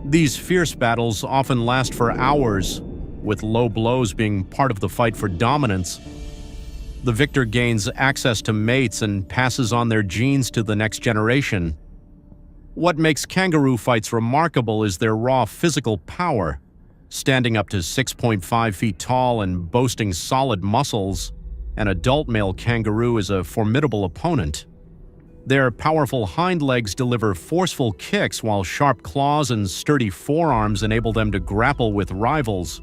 These fierce battles often last for hours, with low blows being part of the fight for dominance. The victor gains access to mates and passes on their genes to the next generation. What makes kangaroo fights remarkable is their raw physical power. Standing up to 6.5 feet tall and boasting solid muscles, An adult male kangaroo is a formidable opponent. Their powerful hind legs deliver forceful kicks, while sharp claws and sturdy forearms enable them to grapple with rivals.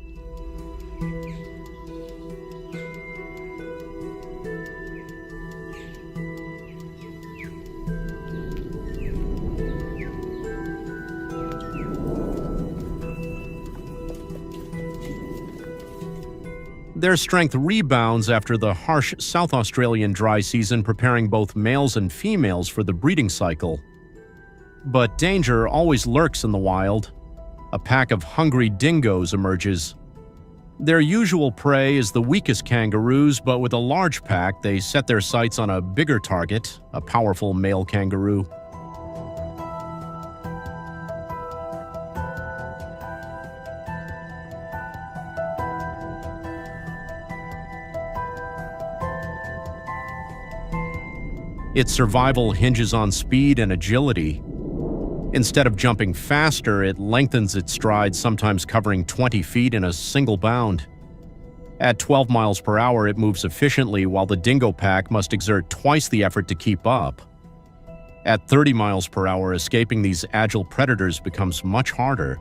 Their strength rebounds after the harsh South Australian dry season, preparing both males and females for the breeding cycle. But danger always lurks in the wild. A pack of hungry dingoes emerges. Their usual prey is the weakest kangaroos, but with a large pack, they set their sights on a bigger target, a powerful male kangaroo. Its survival hinges on speed and agility. Instead of jumping faster, it lengthens its stride, sometimes covering 20 feet in a single bound. At 12 miles per hour, it moves efficiently, while the dingo pack must exert twice the effort to keep up. At 30 miles per hour, escaping these agile predators becomes much harder.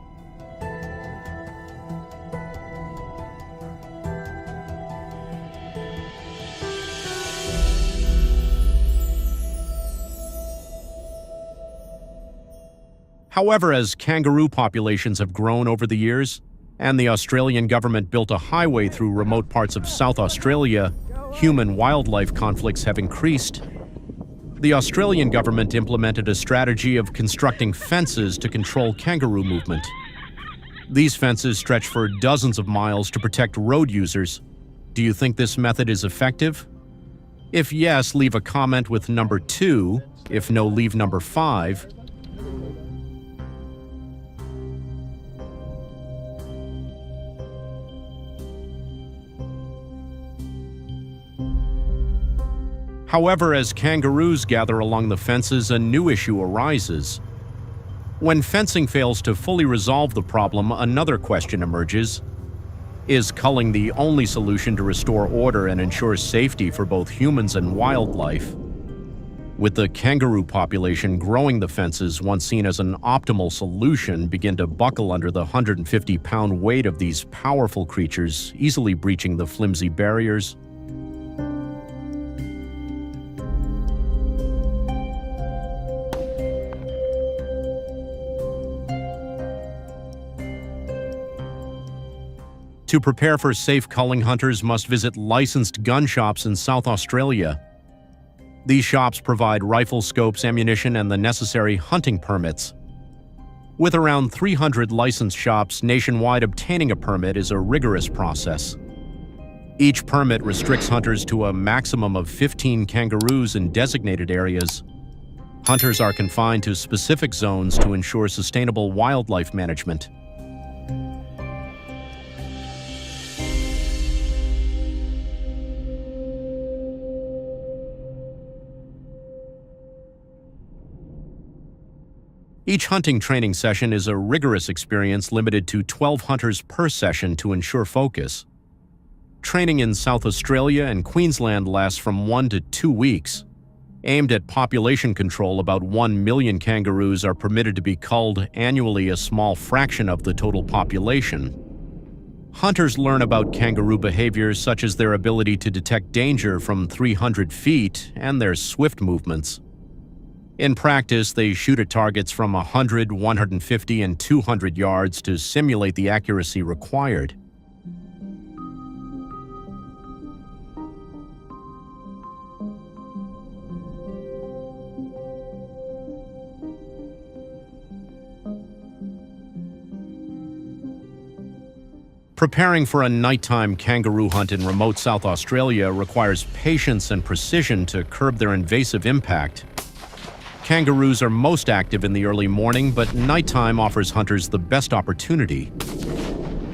However, as kangaroo populations have grown over the years, and the Australian government built a highway through remote parts of South Australia, human-wildlife conflicts have increased. The Australian government implemented a strategy of constructing fences to control kangaroo movement. These fences stretch for dozens of miles to protect road users. Do you think this method is effective? If yes, leave a comment with number 2. If no, leave number 5. However, as kangaroos gather along the fences, a new issue arises. When fencing fails to fully resolve the problem, another question emerges. Is culling the only solution to restore order and ensure safety for both humans and wildlife? With the kangaroo population growing, the fences, once seen as an optimal solution, begin to buckle under the 150-pound weight of these powerful creatures, easily breaching the flimsy barriers. To prepare for safe culling, hunters must visit licensed gun shops in South Australia. These shops provide rifle scopes, ammunition, and the necessary hunting permits. With around 300 licensed shops nationwide, obtaining a permit is a rigorous process. Each permit restricts hunters to a maximum of 15 kangaroos in designated areas. Hunters are confined to specific zones to ensure sustainable wildlife management. Each hunting training session is a rigorous experience limited to 12 hunters per session to ensure focus. Training in South Australia and Queensland lasts from 1 to 2 weeks. Aimed at population control, about 1 million kangaroos are permitted to be culled annually, a small fraction of the total population. Hunters learn about kangaroo behaviors such as their ability to detect danger from 300 feet and their swift movements. In practice, they shoot at targets from 100, 150, and 200 yards to simulate the accuracy required. Preparing for a nighttime kangaroo hunt in remote South Australia requires patience and precision to curb their invasive impact. Kangaroos are most active in the early morning, but nighttime offers hunters the best opportunity.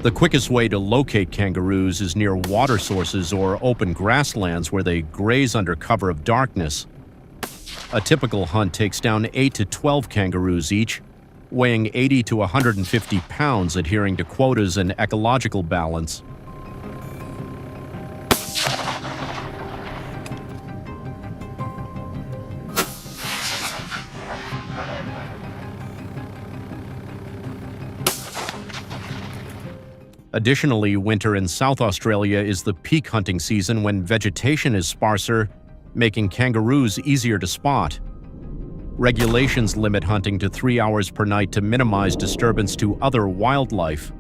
The quickest way to locate kangaroos is near water sources or open grasslands where they graze under cover of darkness. A typical hunt takes down 8 to 12 kangaroos each, weighing 80 to 150 pounds, adhering to quotas and ecological balance. Additionally, winter in South Australia is the peak hunting season when vegetation is sparser, making kangaroos easier to spot. Regulations limit hunting to 3 hours per night to minimize disturbance to other wildlife.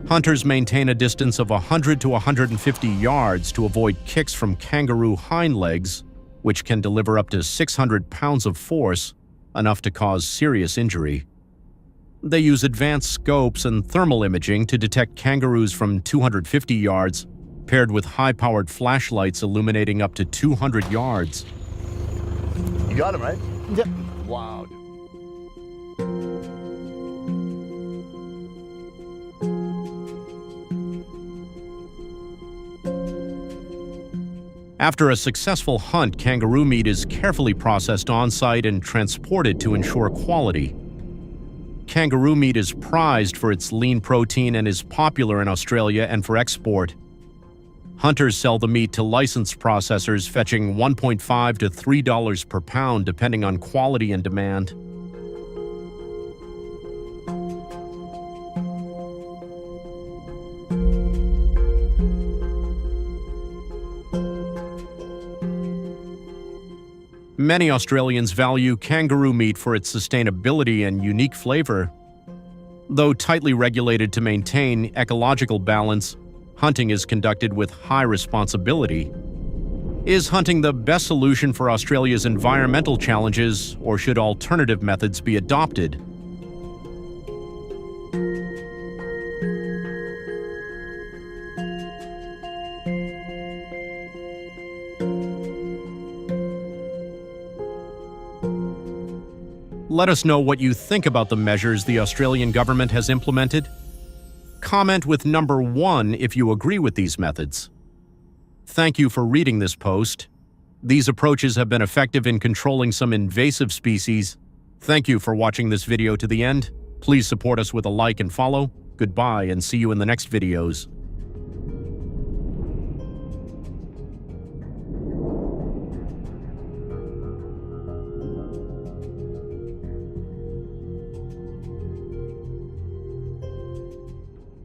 Hunters maintain a distance of 100 to 150 yards to avoid kicks from kangaroo hind legs, which can deliver up to 600 pounds of force, enough to cause serious injury. They use advanced scopes and thermal imaging to detect kangaroos from 250 yards, paired with high-powered flashlights illuminating up to 200 yards. You got him, right? Yep. Wow. After a successful hunt, kangaroo meat is carefully processed on-site and transported to ensure quality. Kangaroo meat is prized for its lean protein and is popular in Australia and for export. Hunters sell the meat to licensed processors, fetching $1.5 to $3 per pound depending on quality and demand. Many Australians value kangaroo meat for its sustainability and unique flavor. Though tightly regulated to maintain ecological balance, hunting is conducted with high responsibility. Is hunting the best solution for Australia's environmental challenges, or should alternative methods be adopted? Let us know what you think about the measures the Australian government has implemented. Comment with number 1 if you agree with these methods. Thank you for reading this post. These approaches have been effective in controlling some invasive species. Thank you for watching this video to the end. Please support us with a like and follow. Goodbye and see you in the next videos.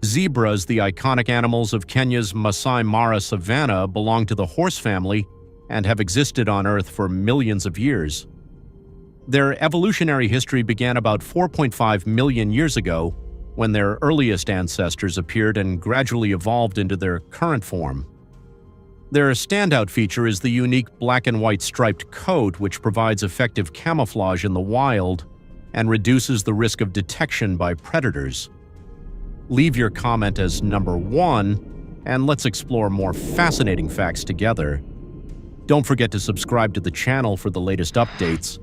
Zebras, the iconic animals of Kenya's Masai Mara savanna, belong to the horse family and have existed on Earth for millions of years. Their evolutionary history began about 4.5 million years ago, when their earliest ancestors appeared and gradually evolved into their current form. Their standout feature is the unique black and white striped coat, which provides effective camouflage in the wild and reduces the risk of detection by predators. Leave your comment as number 1, and let's explore more fascinating facts together. Don't forget to subscribe to the channel for the latest updates.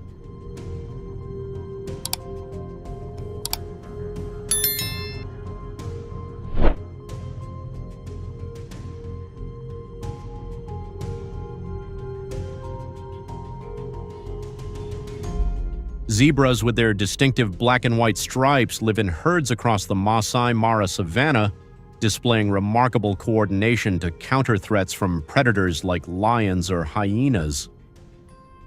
Zebras with their distinctive black and white stripes live in herds across the Masai Mara savanna, displaying remarkable coordination to counter threats from predators like lions or hyenas.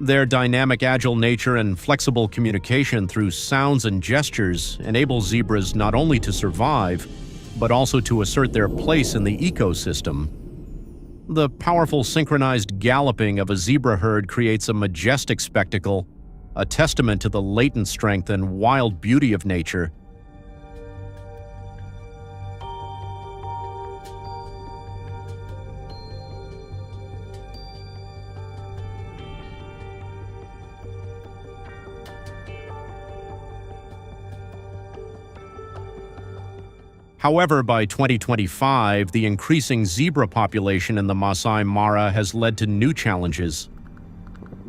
Their dynamic, agile nature and flexible communication through sounds and gestures enable zebras not only to survive, but also to assert their place in the ecosystem. The powerful synchronized galloping of a zebra herd creates a majestic spectacle, a testament to the latent strength and wild beauty of nature. However, by 2025, the increasing zebra population in the Masai Mara has led to new challenges.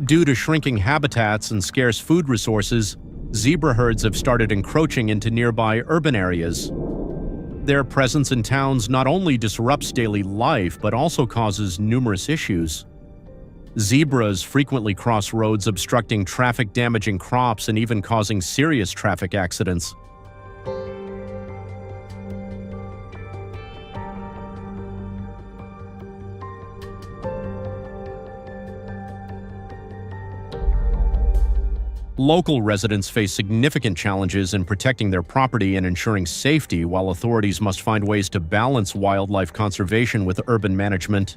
Due to shrinking habitats and scarce food resources, zebra herds have started encroaching into nearby urban areas. Their presence in towns not only disrupts daily life, but also causes numerous issues. Zebras frequently cross roads, obstructing traffic, damaging crops, and even causing serious traffic accidents. Local residents face significant challenges in protecting their property and ensuring safety, while authorities must find ways to balance wildlife conservation with urban management.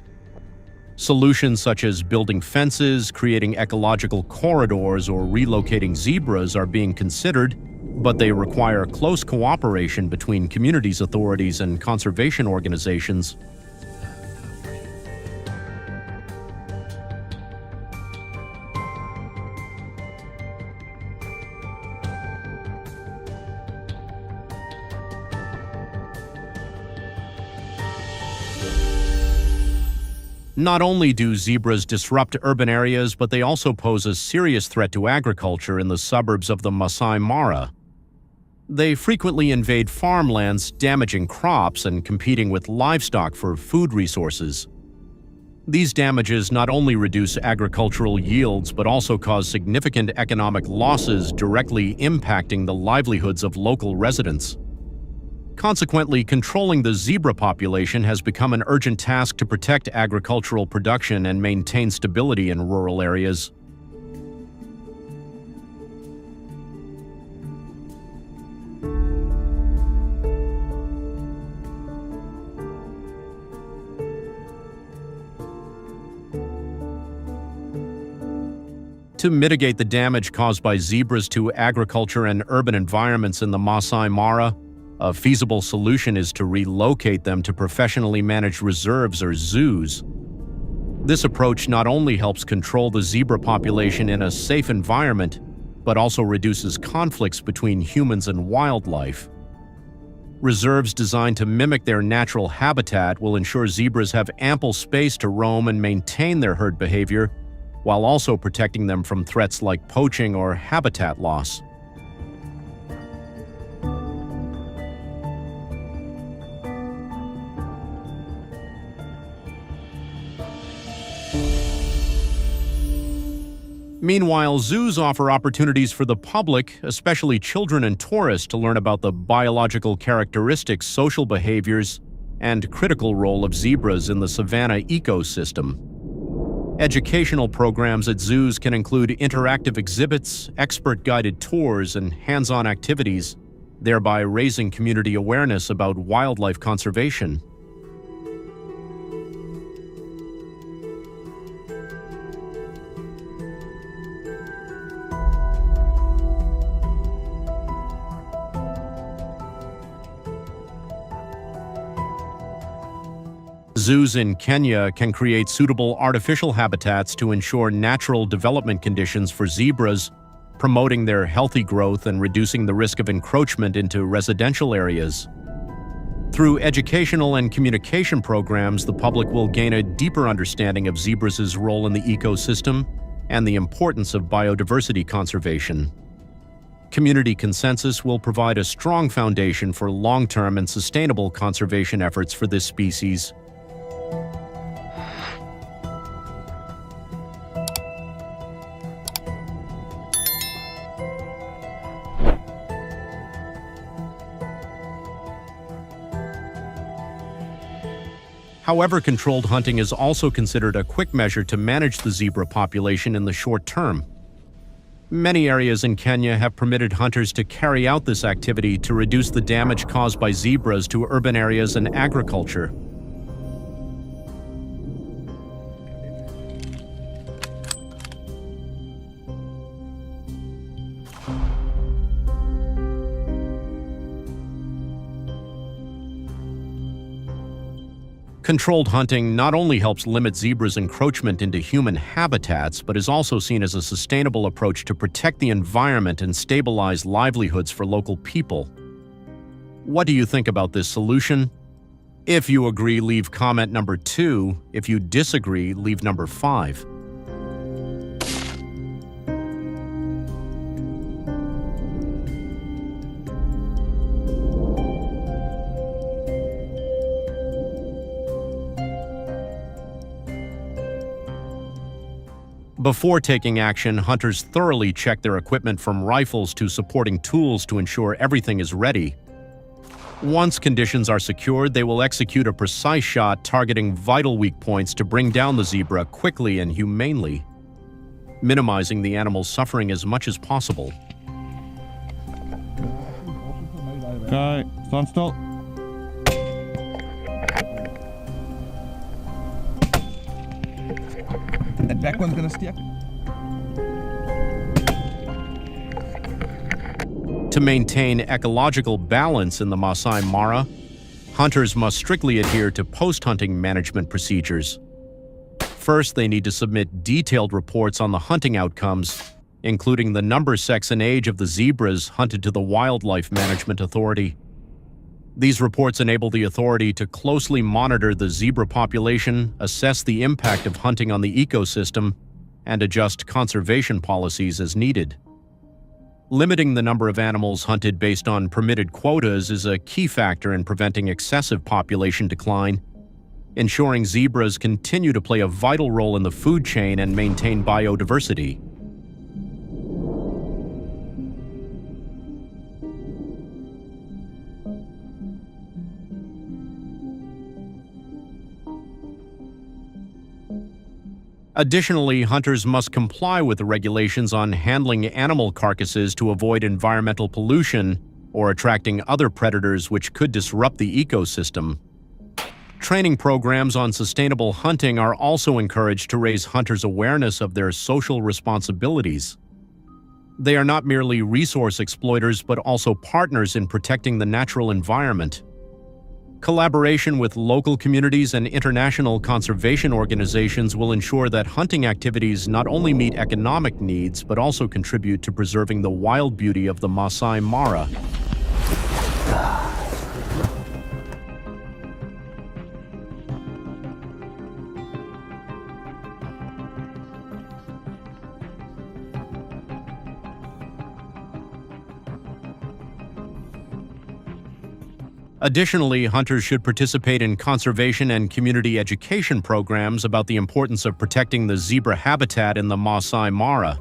Solutions such as building fences, creating ecological corridors, or relocating zebras are being considered, but they require close cooperation between communities' authorities and conservation organizations. Not only do zebras disrupt urban areas, but they also pose a serious threat to agriculture in the suburbs of the Masai Mara. They frequently invade farmlands, damaging crops and competing with livestock for food resources. These damages not only reduce agricultural yields, but also cause significant economic losses, directly impacting the livelihoods of local residents. Consequently, controlling the zebra population has become an urgent task to protect agricultural production and maintain stability in rural areas. To mitigate the damage caused by zebras to agriculture and urban environments in the Masai Mara, a feasible solution is to relocate them to professionally managed reserves or zoos. This approach not only helps control the zebra population in a safe environment, but also reduces conflicts between humans and wildlife. Reserves designed to mimic their natural habitat will ensure zebras have ample space to roam and maintain their herd behavior, while also protecting them from threats like poaching or habitat loss. Meanwhile, zoos offer opportunities for the public, especially children and tourists, to learn about the biological characteristics, social behaviors, and critical role of zebras in the savanna ecosystem. Educational programs at zoos can include interactive exhibits, expert-guided tours, and hands-on activities, thereby raising community awareness about wildlife conservation. Zoos in Kenya can create suitable artificial habitats to ensure natural development conditions for zebras, promoting their healthy growth and reducing the risk of encroachment into residential areas. Through educational and communication programs, the public will gain a deeper understanding of zebras' role in the ecosystem and the importance of biodiversity conservation. Community consensus will provide a strong foundation for long-term and sustainable conservation efforts for this species. However, controlled hunting is also considered a quick measure to manage the zebra population in the short term. Many areas in Kenya have permitted hunters to carry out this activity to reduce the damage caused by zebras to urban areas and agriculture. Controlled hunting not only helps limit zebras' encroachment into human habitats, but is also seen as a sustainable approach to protect the environment and stabilize livelihoods for local people. What do you think about this solution? If you agree, leave comment number 2. If you disagree, leave number 5. Before taking action, hunters thoroughly check their equipment from rifles to supporting tools to ensure everything is ready. Once conditions are secured, they will execute a precise shot targeting vital weak points to bring down the zebra quickly and humanely. minimizing the animal's suffering as much as possible. Okay, stand still. That back one's gonna stick. To maintain ecological balance in the Masai Mara, hunters must strictly adhere to post-hunting management procedures. First, they need to submit detailed reports on the hunting outcomes, including the number, sex, and age of the zebras hunted to the Wildlife Management Authority. These reports enable the authority to closely monitor the zebra population, assess the impact of hunting on the ecosystem, and adjust conservation policies as needed. Limiting the number of animals hunted based on permitted quotas is a key factor in preventing excessive population decline, ensuring zebras continue to play a vital role in the food chain and maintain biodiversity. Additionally, hunters must comply with the regulations on handling animal carcasses to avoid environmental pollution or attracting other predators which could disrupt the ecosystem. Training programs on sustainable hunting are also encouraged to raise hunters' awareness of their social responsibilities. They are not merely resource exploiters but also partners in protecting the natural environment. Collaboration with local communities and international conservation organizations will ensure that hunting activities not only meet economic needs but also contribute to preserving the wild beauty of the Masai Mara. Additionally, hunters should participate in conservation and community education programs about the importance of protecting the zebra habitat in the Masai Mara.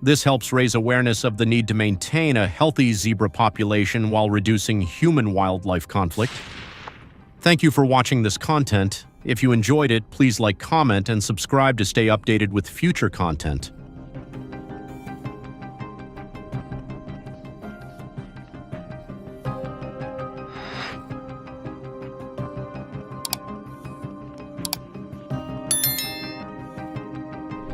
This helps raise awareness of the need to maintain a healthy zebra population while reducing human-wildlife conflict. Thank you for watching this content. If you enjoyed it, please like, comment, and subscribe to stay updated with future content.